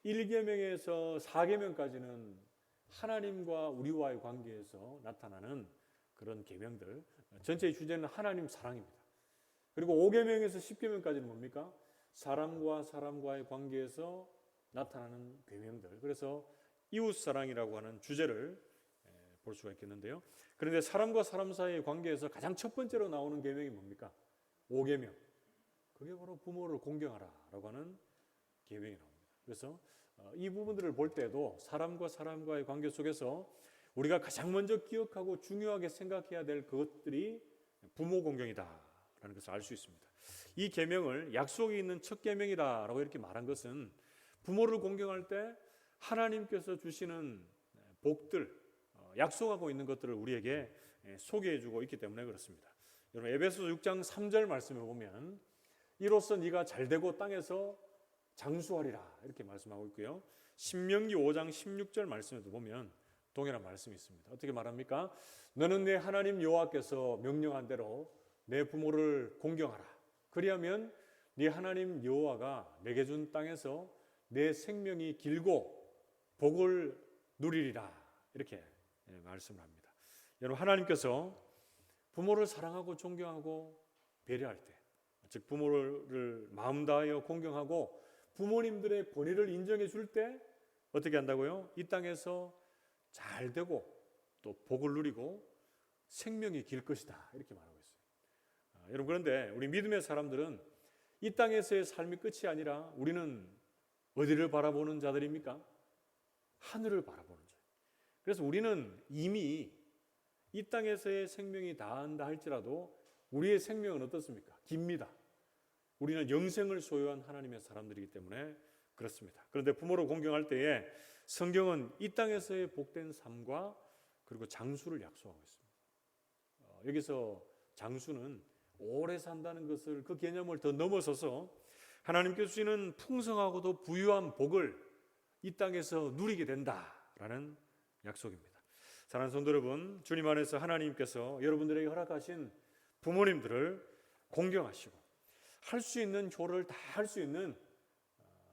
1계명에서 4계명까지는 하나님과 우리와의 관계에서 나타나는 그런 계명들, 전체의 주제는 하나님 사랑입니다. 그리고 5계명에서 10계명까지는 뭡니까? 사람과 사람과의 관계에서 나타나는 계명들. 그래서 이웃 사랑이라고 하는 주제를 볼 수가 있겠는데요. 그런데 사람과 사람 사이의 관계에서 가장 첫 번째로 나오는 계명이 뭡니까? 5계명. 그게 바로 부모를 공경하라라고 하는 계명이 나옵니다. 그래서 이 부분들을 볼 때도 사람과 사람과의 관계 속에서 우리가 가장 먼저 기억하고 중요하게 생각해야 될 그것들이 부모 공경이다라는 것을 알 수 있습니다. 이 계명을 약속이 있는 첫 계명이다라고 이렇게 말한 것은 부모를 공경할 때 하나님께서 주시는 복들, 약속하고 있는 것들을 우리에게 소개해주고 있기 때문에 그렇습니다. 여러분 에베소서 6장 3절 말씀을 보면 이로써 네가 잘되고 땅에서 장수하리라 이렇게 말씀하고 있고요. 신명기 5장 16절 말씀에도 보면 동일한 말씀이 있습니다. 어떻게 말합니까? 너는 내 하나님 여호와께서 명령한 대로 내 부모를 공경하라. 그리하면 네 하나님 여호와가 내게 준 땅에서 내 생명이 길고 복을 누리리라. 이렇게 말씀을 합니다. 여러분 하나님께서 부모를 사랑하고 존경하고 배려할 때, 즉 부모를 마음 다하여 공경하고 부모님들의 권위를 인정해 줄 때 어떻게 한다고요? 이 땅에서 잘 되고 또 복을 누리고 생명이 길 것이다 이렇게 말하고 있어요. 여러분 그런데 우리 믿음의 사람들은 이 땅에서의 삶이 끝이 아니라 우리는 어디를 바라보는 자들입니까? 하늘을 바라보는 자. 그래서 우리는 이미 이 땅에서의 생명이 다한다 할지라도 우리의 생명은 어떻습니까? 깁니다. 우리는 영생을 소유한 하나님의 사람들이기 때문에 그렇습니다. 그런데 부모를 공경할 때에 성경은 이 땅에서의 복된 삶과 그리고 장수를 약속하고 있습니다. 여기서 장수는 오래 산다는 것을 그 개념을 더 넘어서서 하나님께서 주시는 풍성하고도 부유한 복을 이 땅에서 누리게 된다라는 약속입니다. 사랑하는 성도 여러분, 주님 안에서 하나님께서 여러분들에게 허락하신 부모님들을 공경하시고 할 수 있는 효를 다 할 수 있는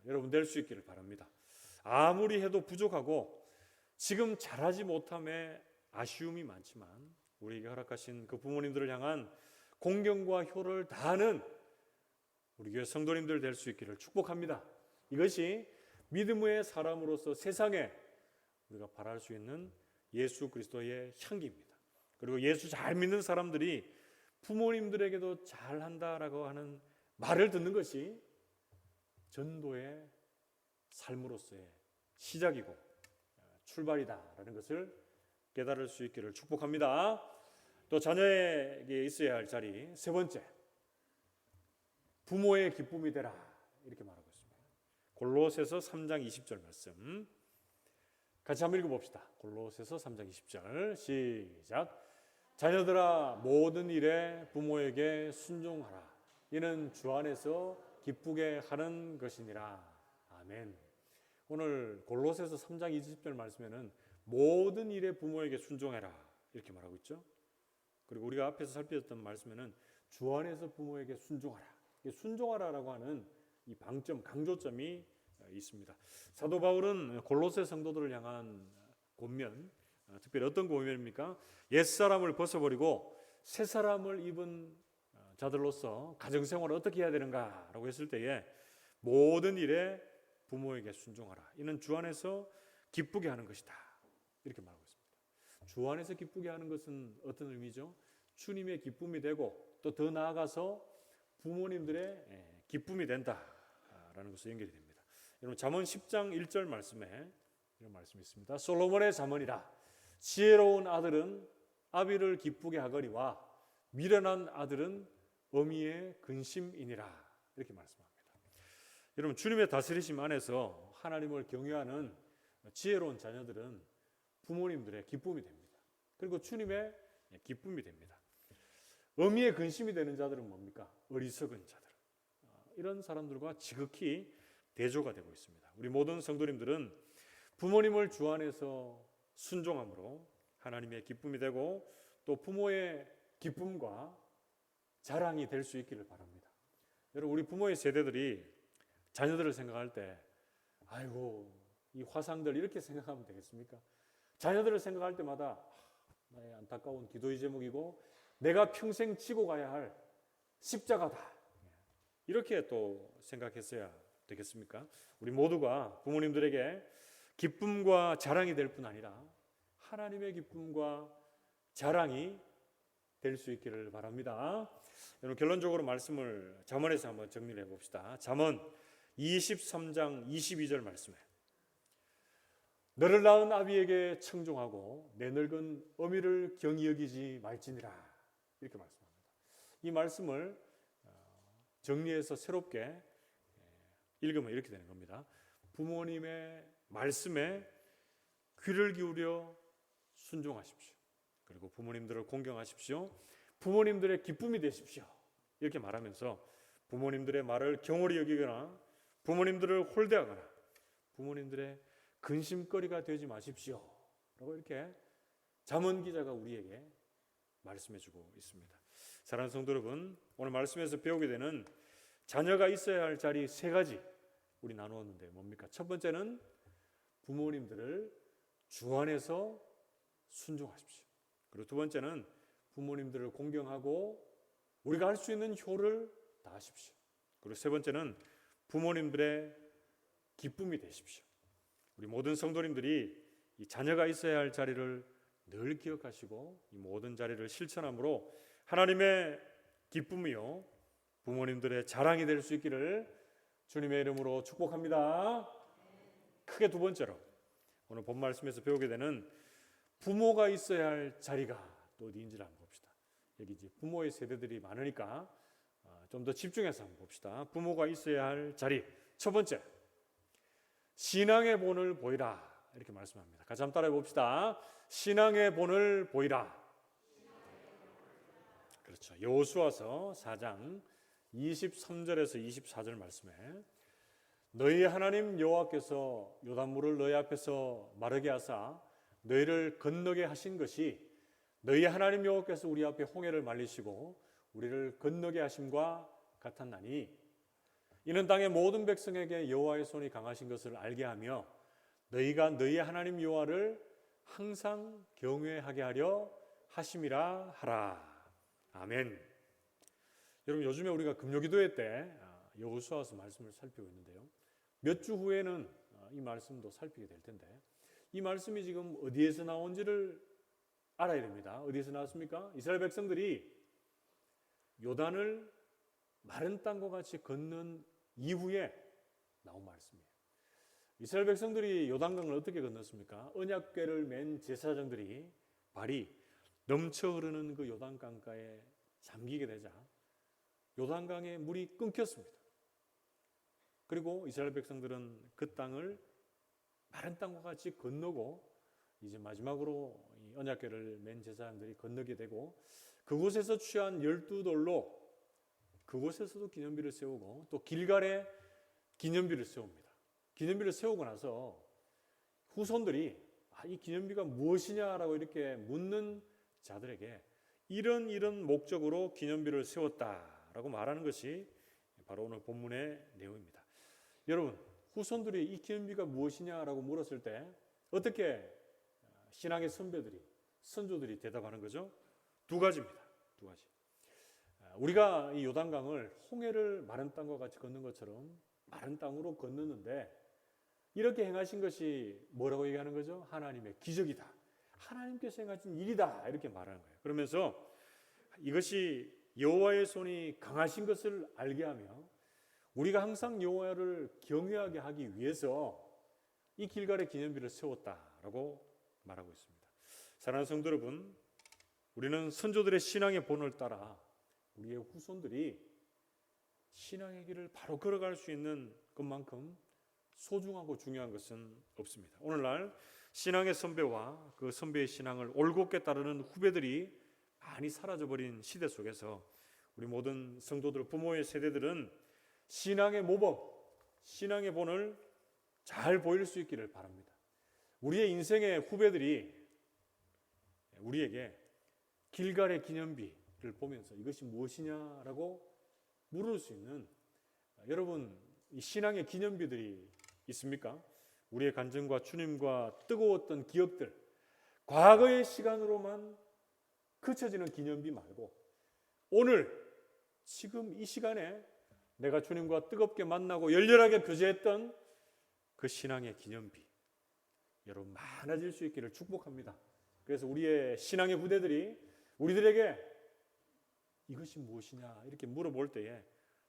여러분 될 수 있기를 바랍니다. 아무리 해도 부족하고 지금 잘하지 못함에 아쉬움이 많지만 우리에게 허락하신 그 부모님들을 향한 공경과 효를 다하는 우리 교회 성도님들 될 수 있기를 축복합니다. 이것이 믿음의 사람으로서 세상에 우리가 바랄 수 있는 예수 그리스도의 향기입니다. 그리고 예수 잘 믿는 사람들이 부모님들에게도 잘한다라고 하는 말을 듣는 것이 전도의 삶으로서의 시작이고 출발이다라는 것을 깨달을 수 있기를 축복합니다. 또 자녀에게 있어야 할 자리 세 번째, 부모의 기쁨이 되라 이렇게 말하고 있습니다. 골로새서 3장 20절 말씀 같이 한번 읽어봅시다. 골로새서 3장 20절 시작. 자녀들아 모든 일에 부모에게 순종하라. 이는 주 안에서 기쁘게 하는 것이니라. 아멘. 오늘 골로새서 3장 20절 말씀에는 모든 일에 부모에게 순종해라 이렇게 말하고 있죠. 그리고 우리가 앞에서 살펴봤던 말씀에는 주 안에서 부모에게 순종하라. 순종하라라고 하는 이 방점, 강조점이 있습니다. 사도 바울은 골로새 성도들을 향한 권면, 특별히 어떤 권면입니까? 옛사람을 벗어버리고 새 사람을 입은 자들로서 가정생활을 어떻게 해야 되는가라고 했을 때에 모든 일에 부모에게 순종하라. 이는 주 안에서 기쁘게 하는 것이다. 이렇게 말하고 있습니다. 주 안에서 기쁘게 하는 것은 어떤 의미죠? 주님의 기쁨이 되고 또 더 나아가서 부모님들의 기쁨이 된다라는 것으로 연결이 됩니다. 여러분 잠언 10장 1절 말씀에 이런 말씀이 있습니다. 솔로몬의 잠언이라 지혜로운 아들은 아비를 기쁘게 하거니와 미련한 아들은 어미의 근심이니라 이렇게 말씀합니다. 여러분 주님의 다스리심 안에서 하나님을 경외하는 지혜로운 자녀들은 부모님들의 기쁨이 됩니다. 그리고 주님의 기쁨이 됩니다. 어미의 근심이 되는 자들은 뭡니까? 어리석은 자들. 이런 사람들과 지극히 대조가 되고 있습니다. 우리 모든 성도님들은 부모님을 주 안에서 순종함으로 하나님의 기쁨이 되고 또 부모의 기쁨과 자랑이 될 수 있기를 바랍니다. 여러분 우리 부모의 세대들이 자녀들을 생각할 때 아이고 이 화상들 이렇게 생각하면 되겠습니까? 자녀들을 생각할 때마다 나의 안타까운 기도의 제목이고 내가 평생 지고 가야 할 십자가다. 이렇게 또 생각했어야 되겠습니까? 우리 모두가 부모님들에게 기쁨과 자랑이 될 뿐 아니라 하나님의 기쁨과 자랑이 될 수 있기를 바랍니다. 여러분 결론적으로 말씀을 잠언에서 한번 정리를 해봅시다. 잠언 23장 22절 말씀에 너를 낳은 아비에게 청종하고 내 늙은 어미를 경히 여기지 말지니라. 이렇게 말씀합니다. 이 말씀을 정리해서 새롭게 읽으면 이렇게 되는 겁니다. 부모님의 말씀에 귀를 기울여 순종하십시오. 그리고 부모님들을 공경하십시오. 부모님들의 기쁨이 되십시오. 이렇게 말하면서 부모님들의 말을 경홀히 여기거나 부모님들을 홀대하거나 부모님들의 근심거리가 되지 마십시오. 라고 이렇게 잠언 기자가 우리에게 말씀해주고 있습니다. 사랑하는 성도 여러분, 오늘 말씀에서 배우게 되는 자녀가 있어야 할 자리 세 가지 우리 나누었는데 뭡니까? 첫 번째는 부모님들을 주 안에서 순종하십시오. 그리고 두 번째는 부모님들을 공경하고 우리가 할 수 있는 효를 다하십시오. 그리고 세 번째는 부모님들의 기쁨이 되십시오. 우리 모든 성도님들이 이 자녀가 있어야 할 자리를 늘 기억하시고 이 모든 자리를 실천함으로 하나님의 기쁨이요 부모님들의 자랑이 될 수 있기를 주님의 이름으로 축복합니다. 크게 두 번째로 오늘 본 말씀에서 배우게 되는 부모가 있어야 할 자리가 또 어디인지를 한번 봅시다. 여기 이제 부모의 세대들이 많으니까 좀 더 집중해서 한번 봅시다. 부모가 있어야 할 자리 첫 번째, 신앙의 본을 보이라 이렇게 말씀합니다. 같이 한번 따라해 봅시다. 신앙의 본을 보이라. 그렇죠. 여호수아서 4장 23절에서 24절 말씀에 너희 하나님 여호와께서 요단물을 너희 앞에서 마르게 하사 너희를 건너게 하신 것이 너희 하나님 여호와께서 우리 앞에 홍해를 말리시고 우리를 건너게 하심과 같았나니 이는 땅의 모든 백성에게 여호와의 손이 강하신 것을 알게 하며 너희가 너희 하나님 여호와를 항상 경외하게 하려 하심이라 하라. 아멘. 여러분 요즘에 우리가 금요기도회 때 여호수아서 말씀을 살피고 있는데요. 몇 주 후에는 이 말씀도 살피게 될 텐데 이 말씀이 지금 어디에서 나온지를 알아야 됩니다. 어디에서 나왔습니까? 이스라엘 백성들이 요단을 마른 땅과 같이 건넌 이후에 나온 말씀이에요. 이스라엘 백성들이 요단강을 어떻게 건넜습니까? 언약궤를 맨 제사장들이 발이 넘쳐 흐르는 그 요단강가에 잠기게 되자 요단강의 물이 끊겼습니다. 그리고 이스라엘 백성들은 그 땅을 마른 땅과 같이 건너고 이제 마지막으로 이 언약궤를 맨 제사장들이 건너게 되고 그곳에서 취한 12돌로 그곳에서도 기념비를 세우고 또 길갈에 기념비를 세웁니다. 기념비를 세우고 나서 후손들이 이 기념비가 무엇이냐라고 이렇게 묻는 자들에게 이런 목적으로 기념비를 세웠다라고 말하는 것이 바로 오늘 본문의 내용입니다. 여러분 후손들이 이 기념비가 무엇이냐라고 물었을 때 어떻게 신앙의 선배들이 선조들이 대답하는 거죠? 두 가지입니다. 두 가지. 우리가 이 요단강을 홍해를 마른 땅과 같이 걷는 것처럼 마른 땅으로 건넜는데 이렇게 행하신 것이 뭐라고 얘기하는 거죠? 하나님의 기적이다. 하나님께서 행하신 일이다. 이렇게 말하는 거예요. 그러면서 이것이 여호와의 손이 강하신 것을 알게 하며 우리가 항상 여호와를 경외하게 하기 위해서 이 길갈의 기념비를 세웠다라고 말하고 있습니다. 사랑하는 성도 여러분, 우리는 선조들의 신앙의 본을 따라 우리의 후손들이 신앙의 길을 바로 걸어갈 수 있는 것만큼 소중하고 중요한 것은 없습니다. 오늘날 신앙의 선배와 그 선배의 신앙을 올곧게 따르는 후배들이 많이 사라져버린 시대 속에서 우리 모든 성도들, 부모의 세대들은 신앙의 모범, 신앙의 본을 잘 보일 수 있기를 바랍니다. 우리의 인생의 후배들이 우리에게 길갈의 기념비를 보면서 이것이 무엇이냐라고 물을 수 있는 여러분 이 신앙의 기념비들이 있습니까? 우리의 간증과 주님과 뜨거웠던 기억들, 과거의 시간으로만 그쳐지는 기념비 말고 오늘 지금 이 시간에 내가 주님과 뜨겁게 만나고 열렬하게 교제했던 그 신앙의 기념비 여러분 많아질 수 있기를 축복합니다. 그래서 우리의 신앙의 후대들이 우리들에게 이것이 무엇이냐 이렇게 물어볼 때에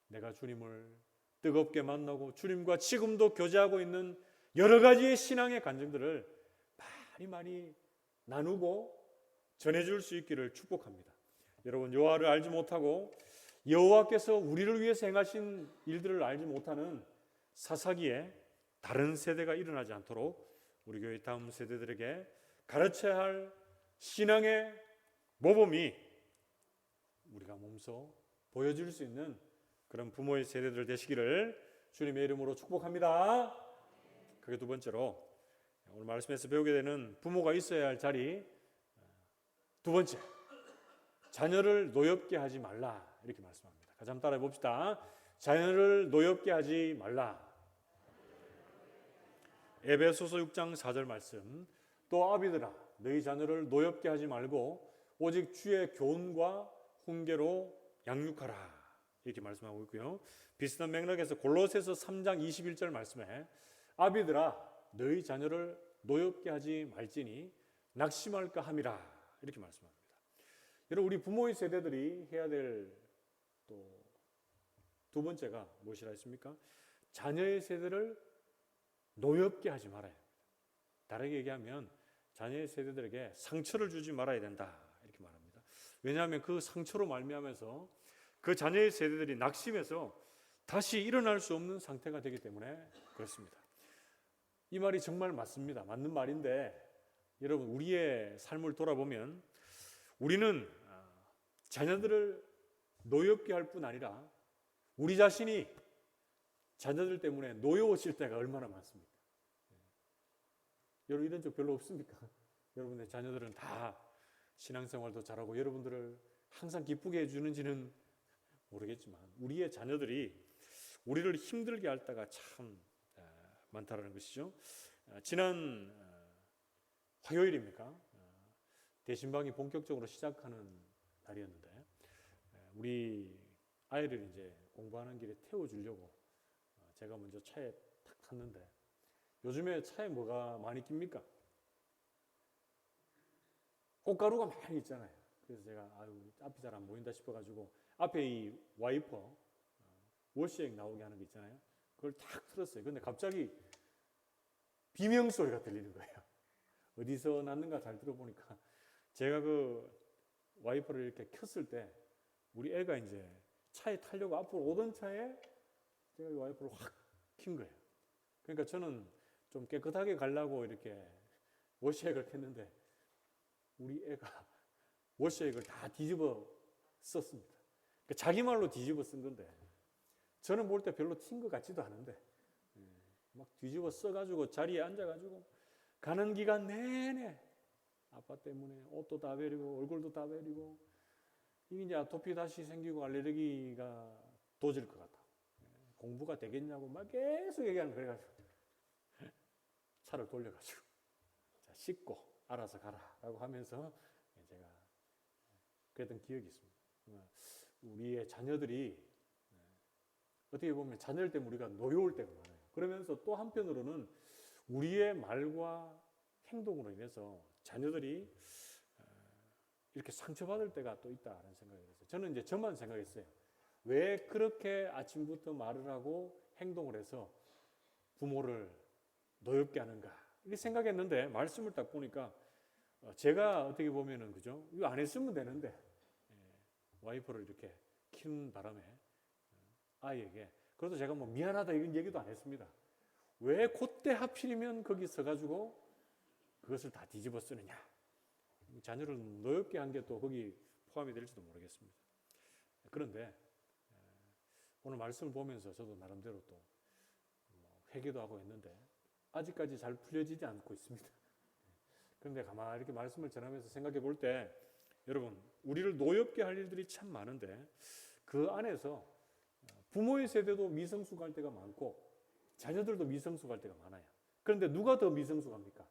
내가 주님을 뜨겁게 만나고 주님과 지금도 교제하고 있는 여러 가지의 신앙의 간증들을 많이 많이 나누고 전해줄 수 있기를 축복합니다. 여러분, 여호와를 알지 못하고 여호와께서 우리를 위해서 행하신 일들을 알지 못하는 사사기에 다른 세대가 일어나지 않도록 우리 교회 다음 세대들에게 가르쳐야 할 신앙의 모범이 우리가 몸소 보여줄 수 있는 그런 부모의 세대들 되시기를 주님의 이름으로 축복합니다. 그게 두 번째로 오늘 말씀에서 배우게 되는 부모가 있어야 할 자리, 두 번째, 자녀를 노엽게 하지 말라, 이렇게 말씀합니다. 같이 한번 따라해 봅시다. 자녀를 노엽게 하지 말라. 에베소서 6장 4절 말씀. 또 아비들아, 너희 자녀를 노엽게 하지 말고 오직 주의 교훈과 훈계로 양육하라, 이렇게 말씀하고 있고요. 비슷한 맥락에서 골로새서 3장 21절 말씀에 아비들아, 너희 자녀를 노엽게 하지 말지니 낙심할까 함이라, 이렇게 말씀합니다. 여러분, 우리 부모의 세대들이 해야 될 또 두 번째가 무엇이라 했습니까? 자녀의 세대를 노엽게 하지 말아야 합니다. 다르게 얘기하면 자녀의 세대들에게 상처를 주지 말아야 된다, 이렇게 말합니다. 왜냐하면 그 상처로 말미암아서 그 자녀의 세대들이 낙심해서 다시 일어날 수 없는 상태가 되기 때문에 그렇습니다. 이 말이 정말 맞습니다. 맞는 말인데 여러분, 우리의 삶을 돌아보면 우리는 자녀들을 노엽게 할 뿐 아니라 우리 자신이 자녀들 때문에 노여워질 때가 얼마나 많습니까? 여러분, 이런 적 별로 없습니까? 여러분의 자녀들은 다 신앙생활도 잘하고 여러분들을 항상 기쁘게 해주는지는 모르겠지만 우리의 자녀들이 우리를 힘들게 할 때가 참 많다라는 것이죠. 지난 화요일입니까? 대신방이 본격적으로 시작하는 날이었는데 우리 아이를 이제 공부하는 길에 태워주려고 제가 먼저 차에 탁 탔는데 요즘에 차에 뭐가 많이 낍니까? 꽃가루가 많이 있잖아요. 그래서 제가 앞이 잘 안 보인다 싶어가지고 앞에 이 와이퍼 워시액 나오게 하는 거 있잖아요. 그걸 탁 틀었어요. 근데 갑자기 비명 소리가 들리는 거예요. 어디서 났는가 잘 들어보니까 제가 그 와이퍼를 이렇게 켰을 때 우리 애가 이제 차에 타려고 앞으로 오던 차에 제가 이 와이퍼를 확 킨 거예요. 그러니까 저는 좀 깨끗하게 가려고 이렇게 워시액을 켰는데 우리 애가 워시액을 다 뒤집어 썼습니다. 그러니까 자기 말로 뒤집어 쓴 건데 저는 볼 때 별로 튄 것 같지도 않은데 막 뒤집어 써가지고 자리에 앉아가지고 가는 기간 내내 아빠 때문에 옷도 다 베리고 얼굴도 다 베리고 이게 이제 아토피 다시 생기고 알레르기가 도질 것 같아. 공부가 되겠냐고 막 계속 얘기하는 거예요. 그래가지고 차를 돌려가지고 자, 씻고 알아서 가라라고 하면서 제가 그랬던 기억이 있습니다. 우리의 자녀들이 어떻게 보면 자녀들 때문에 우리가 노여울 때가 많아요. 그러면서 또 한편으로는 우리의 말과 행동으로 인해서 자녀들이 이렇게 상처받을 때가 또 있다는 생각이 들었어요. 저는 이제 저만 생각했어요. 왜 그렇게 아침부터 말을 하고 행동을 해서 부모를 노엽게 하는가 이렇게 생각했는데 말씀을 딱 보니까 제가 어떻게 보면은 그죠? 이거 안 했으면 되는데 와이퍼를 이렇게 키는 바람에 아이에게 그래도 제가 뭐 미안하다 이런 얘기도 안 했습니다. 왜 그때 하필이면 거기 서가지고 그것을 다 뒤집어 쓰느냐? 자녀를 노엽게 한 게 또 거기 포함이 될지도 모르겠습니다. 그런데 오늘 말씀을 보면서 저도 나름대로 또 회개도 하고 했는데 아직까지 잘 풀려지지 않고 있습니다. 그런데 가만히 이렇게 말씀을 전하면서 생각해 볼 때 여러분 우리를 노엽게 할 일들이 참 많은데 그 안에서 부모의 세대도 미성숙할 때가 많고 자녀들도 미성숙할 때가 많아요. 그런데 누가 더 미성숙합니까?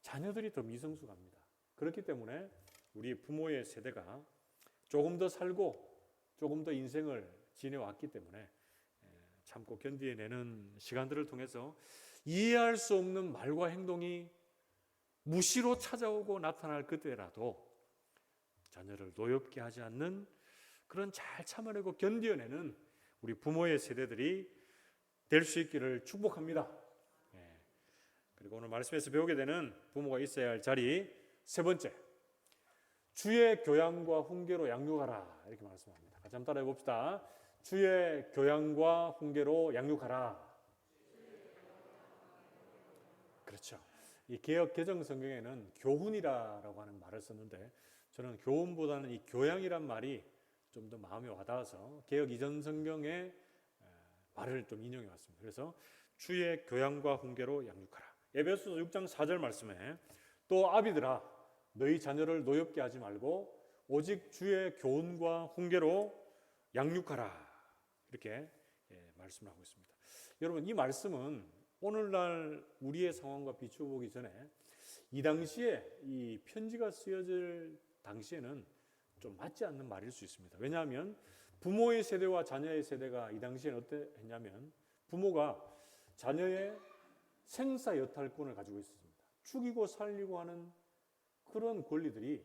자녀들이 더 미성숙합니다. 그렇기 때문에 우리 부모의 세대가 조금 더 살고 조금 더 인생을 지내왔기 때문에 참고 견디내는 시간들을 통해서 이해할 수 없는 말과 행동이 무시로 찾아오고 나타날 그때라도 자녀를 노엽게 하지 않는 그런 잘 참아내고 견뎌내는 우리 부모의 세대들이 될 수 있기를 축복합니다. 그리고 오늘 말씀에서 배우게 되는 부모가 있어야 할 자리 세 번째, 주의 교양과 훈계로 양육하라 이렇게 말씀합니다. 같이 한번 따라해 봅시다. 주의 교양과 훈계로 양육하라. 그렇죠. 이 개역 개정 성경에는 교훈이라고 하는 말을 썼는데 저는 교훈보다는 이 교양이란 말이 좀 더 마음에 와닿아서 개역 이전 성경의 말을 좀 인용해 왔습니다. 그래서 주의 교양과 훈계로 양육하라. 에베소서 6장 4절 말씀에 또 아비들아 너희 자녀를 노엽게 하지 말고 오직 주의 교훈과 훈계로 양육하라. 이렇게 말씀을 하고 있습니다. 여러분 이 말씀은 오늘날 우리의 상황과 비추어 보기 전에 이 당시에 이 편지가 쓰여질 당시에는 좀 맞지 않는 말일 수 있습니다. 왜냐하면 부모의 세대와 자녀의 세대가 이 당시에는 어땠냐면 부모가 자녀의 생사 여탈권을 가지고 있었습니다. 죽이고 살리고 하는 그런 권리들이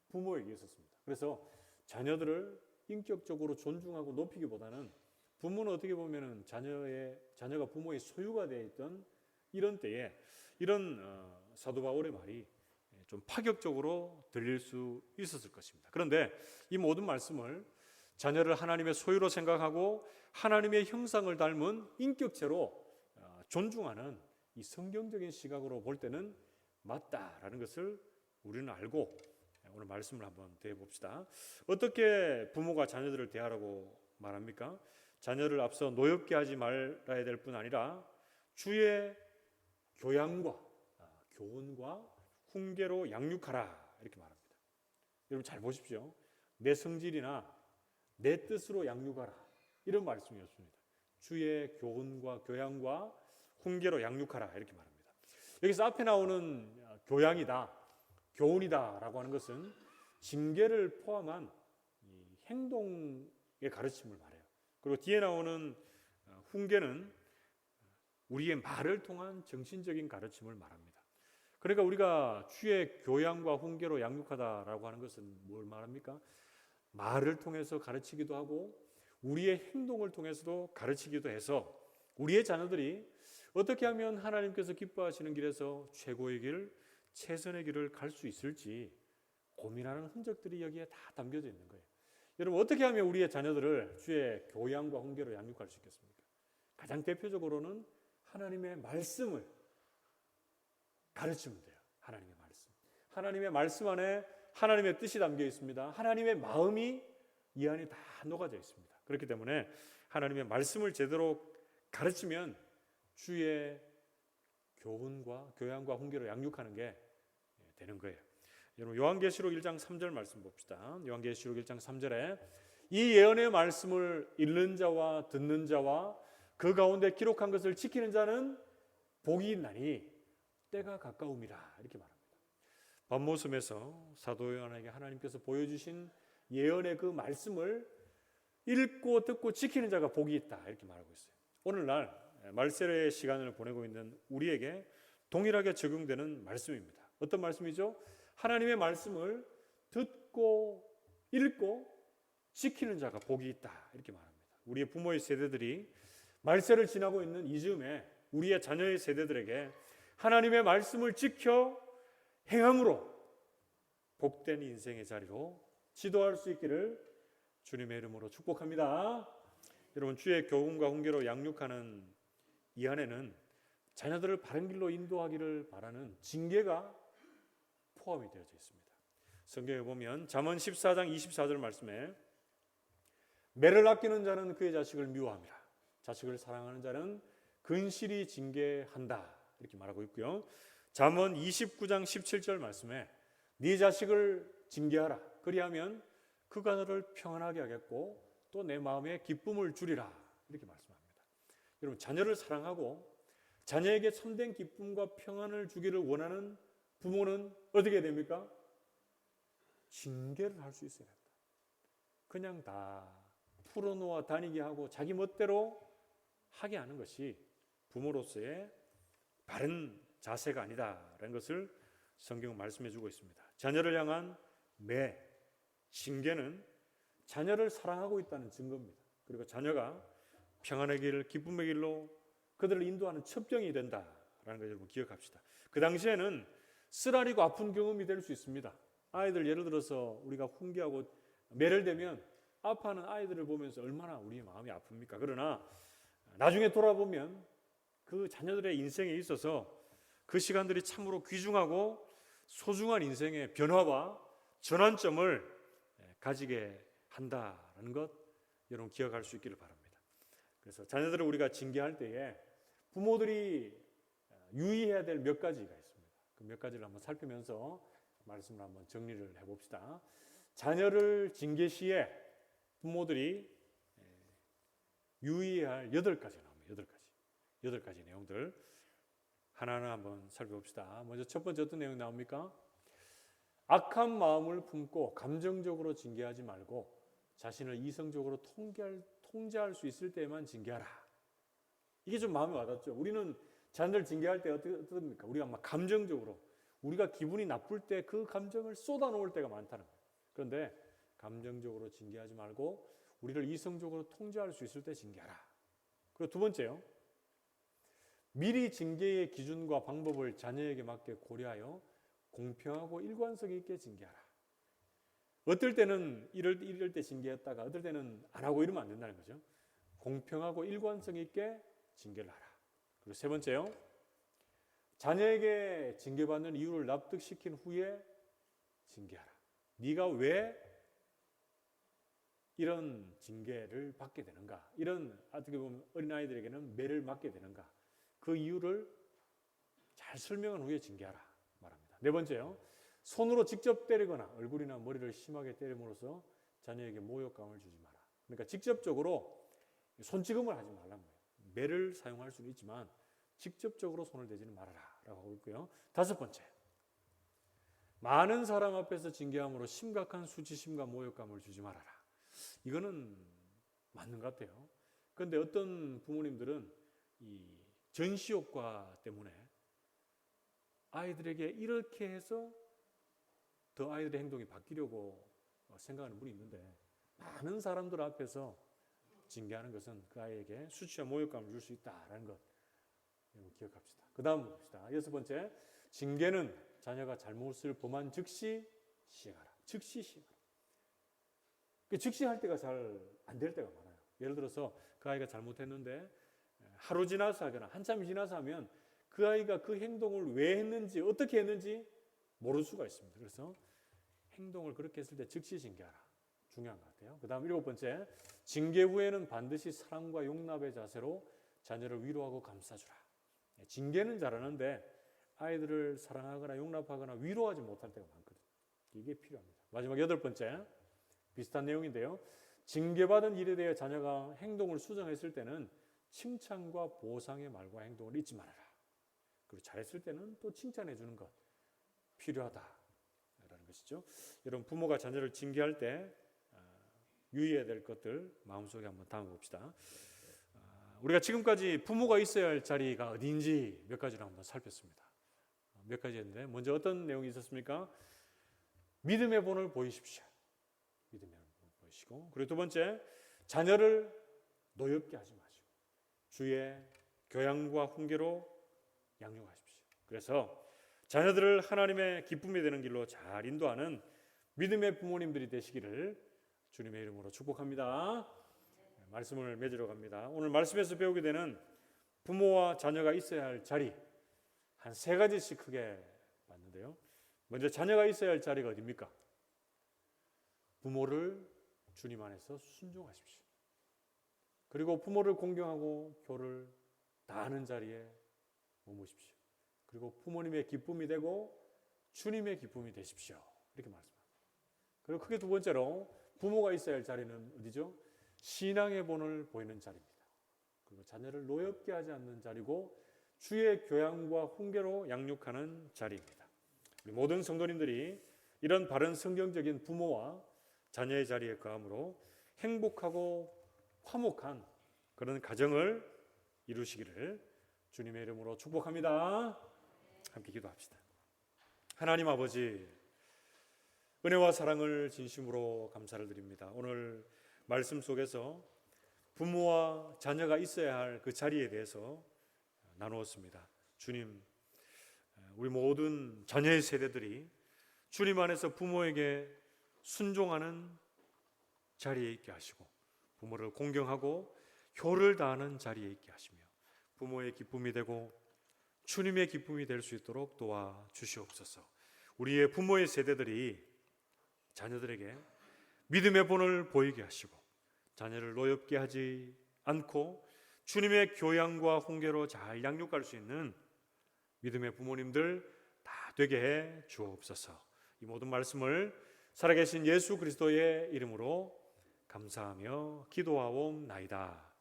부모에게 있었습니다. 그래서 자녀들을 인격적으로 존중하고 높이기보다는 부모는 어떻게 보면은 자녀가 부모의 소유가 되어 있던 이런 때에 이런 사도 바울의 말이 좀 파격적으로 들릴 수 있었을 것입니다. 그런데 이 모든 말씀을 자녀를 하나님의 소유로 생각하고 하나님의 형상을 닮은 인격체로 존중하는 이 성경적인 시각으로 볼 때는 맞다라는 것을 우리는 알고 오늘 말씀을 한번 대해봅시다. 어떻게 부모가 자녀들을 대하라고 말합니까? 자녀를 앞서 노엽게 하지 말아야 될 뿐 아니라 주의 교양과 교훈과 훈계로 양육하라 이렇게 말합니다. 여러분 잘 보십시오. 내 성질이나 내 뜻으로 양육하라 이런 말씀이었습니다. 주의 교훈과 교양과 훈계로 양육하라 이렇게 말합니다. 여기서 앞에 나오는 교양이다, 교훈이다라고 하는 것은 징계를 포함한 이 행동의 가르침을 말해요. 그리고 뒤에 나오는 훈계는 우리의 말을 통한 정신적인 가르침을 말합니다. 그러니까 우리가 주의 교양과 훈계로 양육하다라고 하는 것은 뭘 말합니까? 말을 통해서 가르치기도 하고 우리의 행동을 통해서도 가르치기도 해서 우리의 자녀들이 어떻게 하면 하나님께서 기뻐하시는 길에서 최고의 길, 최선의 길을 갈 수 있을지 고민하는 흔적들이 여기에 다 담겨져 있는 거예요. 여러분 어떻게 하면 우리의 자녀들을 주의 교양과 훈계로 양육할 수 있겠습니까? 가장 대표적으로는 하나님의 말씀을 가르치면 돼요. 하나님의 말씀. 하나님의 말씀 안에 하나님의 뜻이 담겨 있습니다. 하나님의 마음이 이 안에 다 녹아져 있습니다. 그렇기 때문에 하나님의 말씀을 제대로 가르치면 주의 교훈과 교양과 훈계로 양육하는 게 되는 거예요. 여러분 요한계시록 1장 3절 말씀 봅시다. 요한계시록 1장 3절에 이 예언의 말씀을 읽는 자와 듣는 자와 그 가운데 기록한 것을 지키는 자는 복이 있나니 때가 가까움이라 이렇게 말합니다. 반모섬에서 사도 요한에게 하나님께서 보여주신 예언의 그 말씀을 읽고 듣고 지키는 자가 복이 있다 이렇게 말하고 있어요. 오늘날 말세의 시간을 보내고 있는 우리에게 동일하게 적용되는 말씀입니다. 어떤 말씀이죠? 하나님의 말씀을 듣고 읽고 지키는 자가 복이 있다 이렇게 말합니다. 우리의 부모의 세대들이 말세를 지나고 있는 이 즈음에 우리의 자녀의 세대들에게 하나님의 말씀을 지켜 행함으로 복된 인생의 자리로 지도할 수 있기를 주님의 이름으로 축복합니다. 여러분 주의 교훈과 훈계로 양육하는 이 안에는 자녀들을 바른 길로 인도하기를 바라는 징계가 포함이 되어져 있습니다. 성경에 보면 잠언 14장 24절 말씀에 매를 아끼는 자는 그의 자식을 미워함이라 자식을 사랑하는 자는 근실히 징계한다 이렇게 말하고 있고요. 잠언 29장 17절 말씀에 네 자식을 징계하라 그리하면 그가 너를 평안하게 하겠고 또 내 마음에 기쁨을 주리라 이렇게 말씀합니다. 여러분 자녀를 사랑하고 자녀에게 참된 기쁨과 평안을 주기를 원하는 부모는 어떻게 됩니까? 징계를 할 수 있어야 합니다. 그냥 다 풀어놓아 다니게 하고 자기 멋대로 하게 하는 것이 부모로서의 바른 자세가 아니다라는 것을 성경은 말씀해 주고 있습니다. 자녀를 향한 매, 징계는 자녀를 사랑하고 있다는 증거입니다. 그리고 자녀가 평안의 길, 기쁨의 길로 그들을 인도하는 첩경이 된다라는 걸 여러분 기억합시다. 그 당시에는 쓰라리고 아픈 경험이 될 수 있습니다. 아이들 예를 들어서 우리가 훈계하고 매를 대면 아파하는 아이들을 보면서 얼마나 우리 마음이 아픕니까? 그러나 나중에 돌아보면 그 자녀들의 인생에 있어서 그 시간들이 참으로 귀중하고 소중한 인생의 변화와 전환점을 가지게 한다는 것 여러분 기억할 수 있기를 바랍니다. 그래서 자녀들을 우리가 징계할 때에 부모들이 유의해야 될 몇 가지가 있습니다. 그 몇 가지를 한번 살피면서 말씀을 한번 정리를 해봅시다. 자녀를 징계 시에 부모들이 유의해야 할 8가지 나옵니다. 8가지 내용들 하나하나 한번 살펴봅시다. 먼저 첫 번째 어떤 내용 나옵니까? 악한 마음을 품고 감정적으로 징계하지 말고 자신을 이성적으로 통제할 수 있을 때만 징계하라. 이게 좀 마음에 와닿죠. 우리는 자녀들 징계할 때 어떻습니까? 우리가 막 감정적으로 우리가 기분이 나쁠 때 그 감정을 쏟아놓을 때가 많다는 거예요. 그런데 감정적으로 징계하지 말고 우리를 이성적으로 통제할 수 있을 때 징계하라. 그리고 두 번째요. 미리 징계의 기준과 방법을 자녀에게 맞게 고려하여 공평하고 일관성 있게 징계하라. 어떨 때는 이럴 때 징계했다가 어떨 때는 안 하고 이러면 안 된다는 거죠. 공평하고 일관성 있게 징계를 하라. 그리고 세 번째요. 자녀에게 징계받는 이유를 납득시킨 후에 징계하라. 네가 왜 이런 징계를 받게 되는가? 이런 어떻게 보면 어린아이들에게는 매를 맞게 되는가? 그 이유를 잘 설명한 후에 징계하라 말합니다. 네 번째요. 손으로 직접 때리거나 얼굴이나 머리를 심하게 때림으로써 자녀에게 모욕감을 주지 마라. 그러니까 직접적으로 손찌검을 하지 말라는 거예요. 매를 사용할 수는 있지만 직접적으로 손을 대지는 말아라 라고 하고 있고요. 다섯 번째. 많은 사람 앞에서 징계함으로 심각한 수치심과 모욕감을 주지 말아라. 이거는 맞는 것 같아요. 그런데 어떤 부모님들은 이 전시효과 때문에 아이들에게 이렇게 해서 더 아이들의 행동이 바뀌려고 생각하는 분이 있는데 많은 사람들 앞에서 징계하는 것은 그 아이에게 수치와 모욕감을 줄 수 있다는 것 여러분 기억합시다. 그 다음 봅시다. 여섯 번째, 징계는 자녀가 잘못을 범한 즉시 시행하라. 즉시 시행하라. 즉시 할 때가 잘 안 될 때가 많아요. 예를 들어서 그 아이가 잘못했는데 하루 지나서 하거나 한참 지나서 하면 그 아이가 그 행동을 왜 했는지 어떻게 했는지 모를 수가 있습니다. 그래서 행동을 그렇게 했을 때 즉시 징계하라. 중요한 것 같아요. 그 다음 일곱 번째, 징계 후에는 반드시 사랑과 용납의 자세로 자녀를 위로하고 감싸주라. 징계는 잘하는데 아이들을 사랑하거나 용납하거나 위로하지 못할 때가 많거든요. 이게 필요합니다. 마지막 여덟 번째, 비슷한 내용인데요. 징계받은 일에 대해 자녀가 행동을 수정했을 때는 칭찬과 보상의 말과 행동을 잊지 말아라. 그리고 잘했을 때는 또 칭찬해 주는 것 필요하다라는 것이죠. 여러분 부모가 자녀를 징계할 때 유의해야 될 것들 마음속에 한번 담아 봅시다. 우리가 지금까지 부모가 있어야 할 자리가 어디인지 몇 가지를 한번 살폈습니다. 몇 가지였는데 먼저 어떤 내용이 있었습니까? 믿음의 본을 보이십시오. 믿음의 본을 보이시고 그리고 두 번째 자녀를 노엽게 하지 마시고 주의 교양과 훈계로 양육하십시오. 그래서 자녀들을 하나님의 기쁨이 되는 길로 잘 인도하는 믿음의 부모님들이 되시기를 주님의 이름으로 축복합니다. 말씀을 맺으러 갑니다. 오늘 말씀에서 배우게 되는 부모와 자녀가 있어야 할 자리 한 세 가지씩 크게 봤는데요. 먼저 자녀가 있어야 할 자리가 어디입니까? 부모를 주님 안에서 순종하십시오. 그리고 부모를 공경하고 교를 다하는 자리에 머무십시오. 그리고 부모님의 기쁨이 되고 주님의 기쁨이 되십시오. 이렇게 말씀합니다. 그리고 크게 두 번째로 부모가 있어야 할 자리는 어디죠? 신앙의 본을 보이는 자리입니다. 그리고 자녀를 노엽게 하지 않는 자리고 주의 교양과 훈계로 양육하는 자리입니다. 우리 모든 성도님들이 이런 바른 성경적인 부모와 자녀의 자리에 거함으로 행복하고 화목한 그런 가정을 이루시기를 주님의 이름으로 축복합니다. 함께 기도합시다. 하나님 아버지, 은혜와 사랑을 진심으로 감사를 드립니다. 오늘 말씀 속에서 부모와 자녀가 있어야 할 그 자리에 대해서 나누었습니다. 주님, 우리 모든 자녀의 세대들이 주님 안에서 부모에게 순종하는 자리에 있게 하시고 부모를 공경하고 효를 다하는 자리에 있게 하시며 부모의 기쁨이 되고 주님의 기쁨이 될 수 있도록 도와주시옵소서. 우리의 부모의 세대들이 자녀들에게 믿음의 본을 보이게 하시고 자녀를 노엽게 하지 않고 주님의 교양과 훈계로 잘 양육할 수 있는 믿음의 부모님들 다 되게 해 주옵소서. 이 모든 말씀을 살아계신 예수 그리스도의 이름으로 감사하며 기도하옵나이다.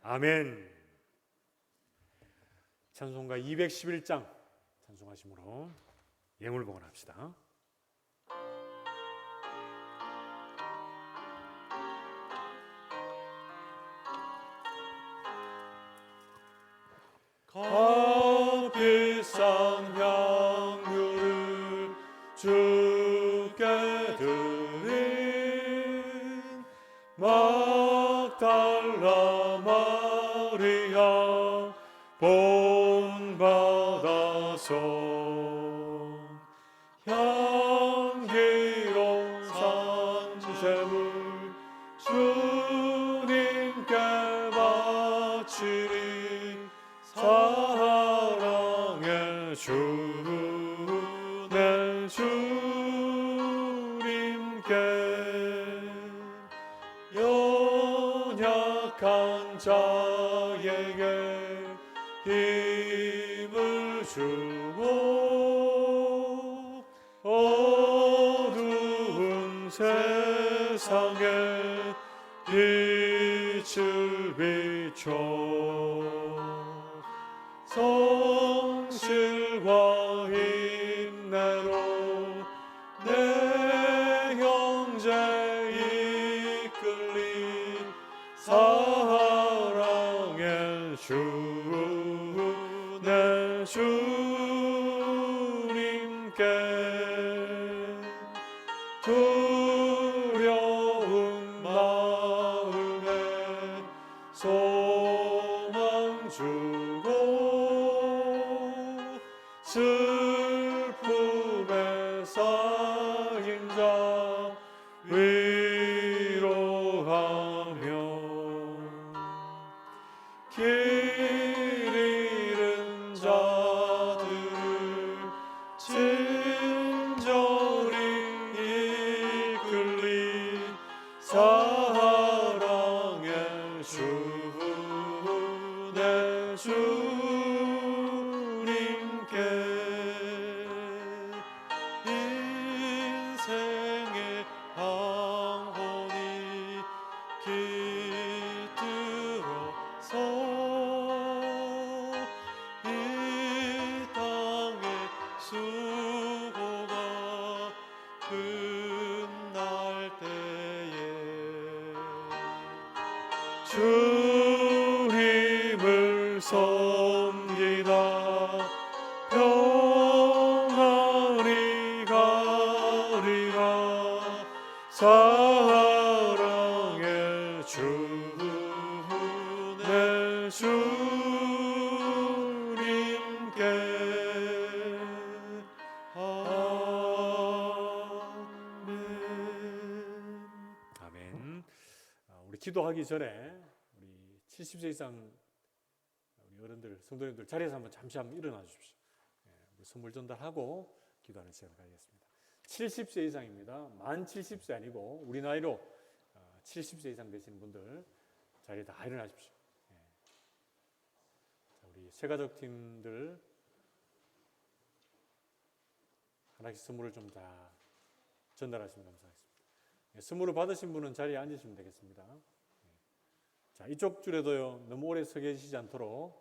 아멘. 찬송가 211장 찬송하심으로 예물 봉헌합시다. 값비싼 향유를 주께 드린 막달라 마리아 본받아서 향기로운 산제물 주님께 바치리 사랑의 주 내 주님께 연약한 자에게 힘을 주고 어두운 세상에 빛을 비춰 성실과 인내로 내 형제 이끌리 사랑의 주 내 주님께 두려운 마음에 소망 주고 슬픔에 쌓인 자 위로하며 길 잃은 자들을 친절히 이끌리 사랑의 주 내 주님께 인생의 영혼이 깃들어서 이 땅의 수고가 끝날 때에 주님을 섬기다 평안히 가리라 사랑의 주 내 주님께 아멘. 우리 기도하기 전에 우리 70세 이상 우리 어른들, 성도님들 자리에서 한번 잠시 일어나 주십시오. 우리 선물 전달하고 기도하는 시간 가지겠습니다. 70세 이상입니다. 만 70세 아니고 우리 나이로 70세 이상 되시는 분들 자리에 다 일어나십시오. 자, 우리 새가족 팀들 하나씩 선물을 좀 다 전달하시면 감사하겠습니다. 선물을 받으신 분은 자리에 앉으시면 되겠습니다. 자, 이쪽 줄에도요 너무 오래 서 계시지 않도록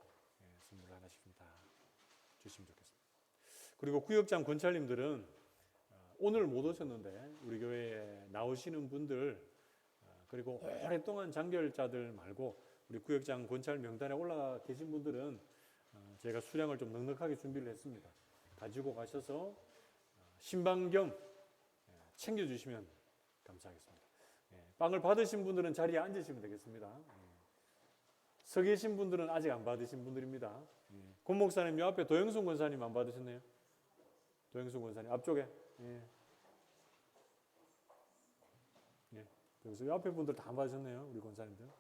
선물 하나씩 좀 다 주시면 좋겠습니다. 그리고 구역장 권찰님들은 오늘 못 오셨는데 우리 교회에 나오시는 분들 그리고 오랫동안 장결자들 말고 우리 구역장 권찰 명단에 올라가 계신 분들은 제가 수량을 좀 넉넉하게 준비를 했습니다. 가지고 가셔서 신방 겸 챙겨주시면 감사하겠습니다. 빵을 받으신 분들은 자리에 앉으시면 되겠습니다. 서 계신 분들은 아직 안 받으신 분들입니다. 권 목사님 요 앞에 도영순 권사님 안 받으셨네요. 도영순 권사님 앞쪽에. 예. 예. 그래서 요 앞에 분들 다 안 받으셨네요. 우리 권사님들.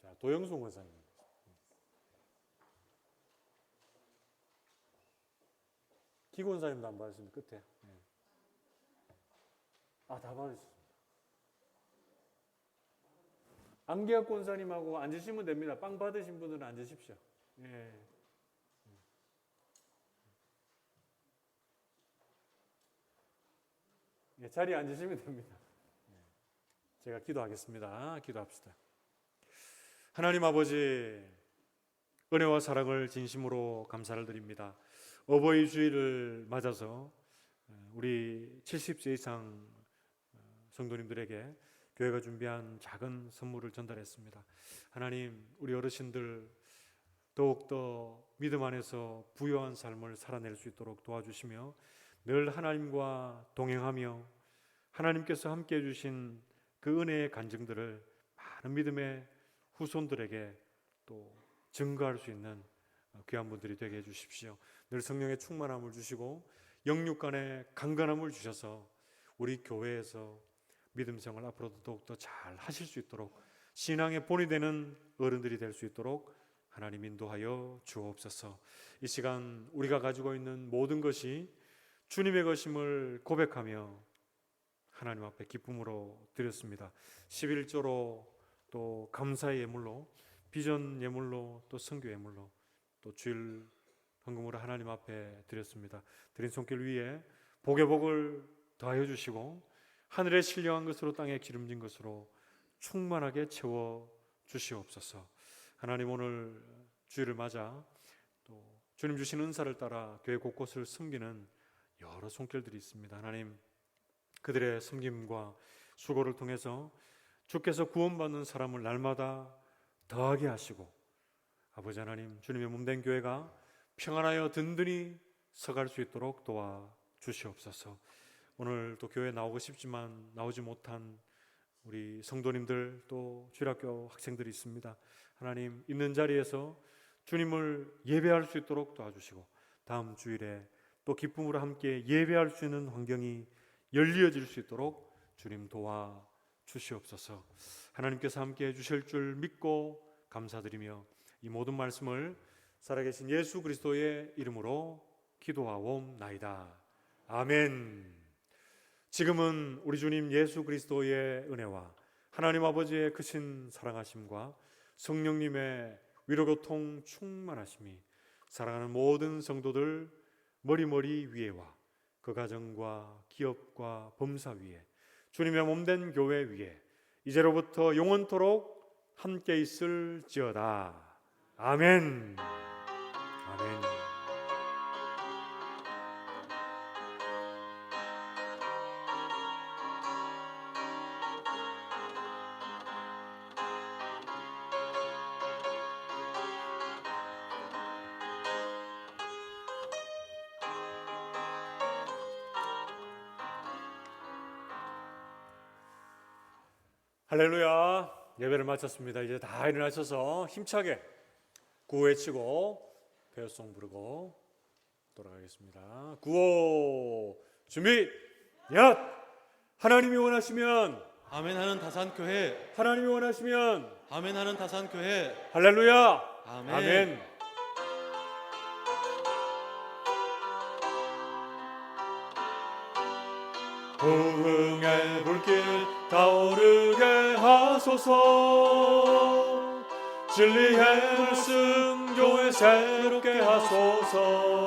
자, 도영순 권사님. 기 권사님도 안 받으셨는데 끝에. 예. 아, 다 받으셨습니다. 안기학 권사님하고 앉으시면 됩니다. 빵 받으신 분들은 앉으십시오. 예. 예, 자리에 앉으시면 됩니다. 제가 기도하겠습니다. 기도합시다. 하나님 아버지, 은혜와 사랑을 진심으로 감사를 드립니다. 어버이 주일을 맞아서 우리 70세 이상 성도님들에게 교회가 준비한 작은 선물을 전달했습니다. 하나님, 우리 어르신들 더욱더 믿음 안에서 부유한 삶을 살아낼 수 있도록 도와주시며 늘 하나님과 동행하며 하나님께서 함께해 주신 그 은혜의 간증들을 많은 믿음의 후손들에게 또 증거할 수 있는 귀한 분들이 되게 해주십시오. 늘 성령의 충만함을 주시고 영육간의 강건함을 주셔서 우리 교회에서 믿음 생활 앞으로도 더욱더 잘 하실 수 있도록 신앙의 본이 되는 어른들이 될 수 있도록 하나님 인도하여 주옵소서. 이 시간 우리가 가지고 있는 모든 것이 주님의 것임을 고백하며 하나님 앞에 기쁨으로 드렸습니다. 11조로 또 감사의 예물로, 비전 예물로, 또 선교 예물로, 또 주일 헌금으로 하나님 앞에 드렸습니다. 드린 손길 위에 복의 복을 더하여 주시고 하늘에 신령한 것으로 땅에 기름진 것으로 충만하게 채워 주시옵소서. 하나님, 오늘 주일을 맞아 또 주님 주신 은사를 따라 교회 곳곳을 섬기는 여러 손길들이 있습니다. 하나님, 그들의 섬김과 수고를 통해서 주께서 구원받는 사람을 날마다 더하게 하시고 아버지 하나님, 주님의 몸된 교회가 평안하여 든든히 서갈 수 있도록 도와주시옵소서. 오늘 또 교회에 나오고 싶지만 나오지 못한 우리 성도님들 또 주일학교 학생들이 있습니다. 하나님, 있는 자리에서 주님을 예배할 수 있도록 도와주시고 다음 주일에 또 기쁨으로 함께 예배할 수 있는 환경이 열려질 수 있도록 주님 도와주시옵소서. 하나님께서 함께 해주실 줄 믿고 감사드리며 이 모든 말씀을 살아계신 예수 그리스도의 이름으로 기도하옵나이다. 아멘. 지금은 우리 주님 예수 그리스도의 은혜와 하나님 아버지의 크신 사랑하심과 성령님의 위로교통 충만하심이 사랑하는 모든 성도들 머리머리 위에와 그 가정과 기업과 범사 위에 주님의 몸된 교회 위에 이제로부터 영원토록 함께 있을지어다. 아멘. 아멘. 할렐루야. 예배를 마쳤습니다. 이제 다 일어나셔서 힘차게 구호 외치고 배우송 부르고 돌아가겠습니다. 구호 준비 얏. 하나님이 원하시면 아멘 하는 다산교회, 하나님이 원하시면 아멘 하는 다산교회. 할렐루야. 아멘. 아멘. 부흥의 불길 타오르게 하소서. 진리의 말씀 교회 새롭게 하소서.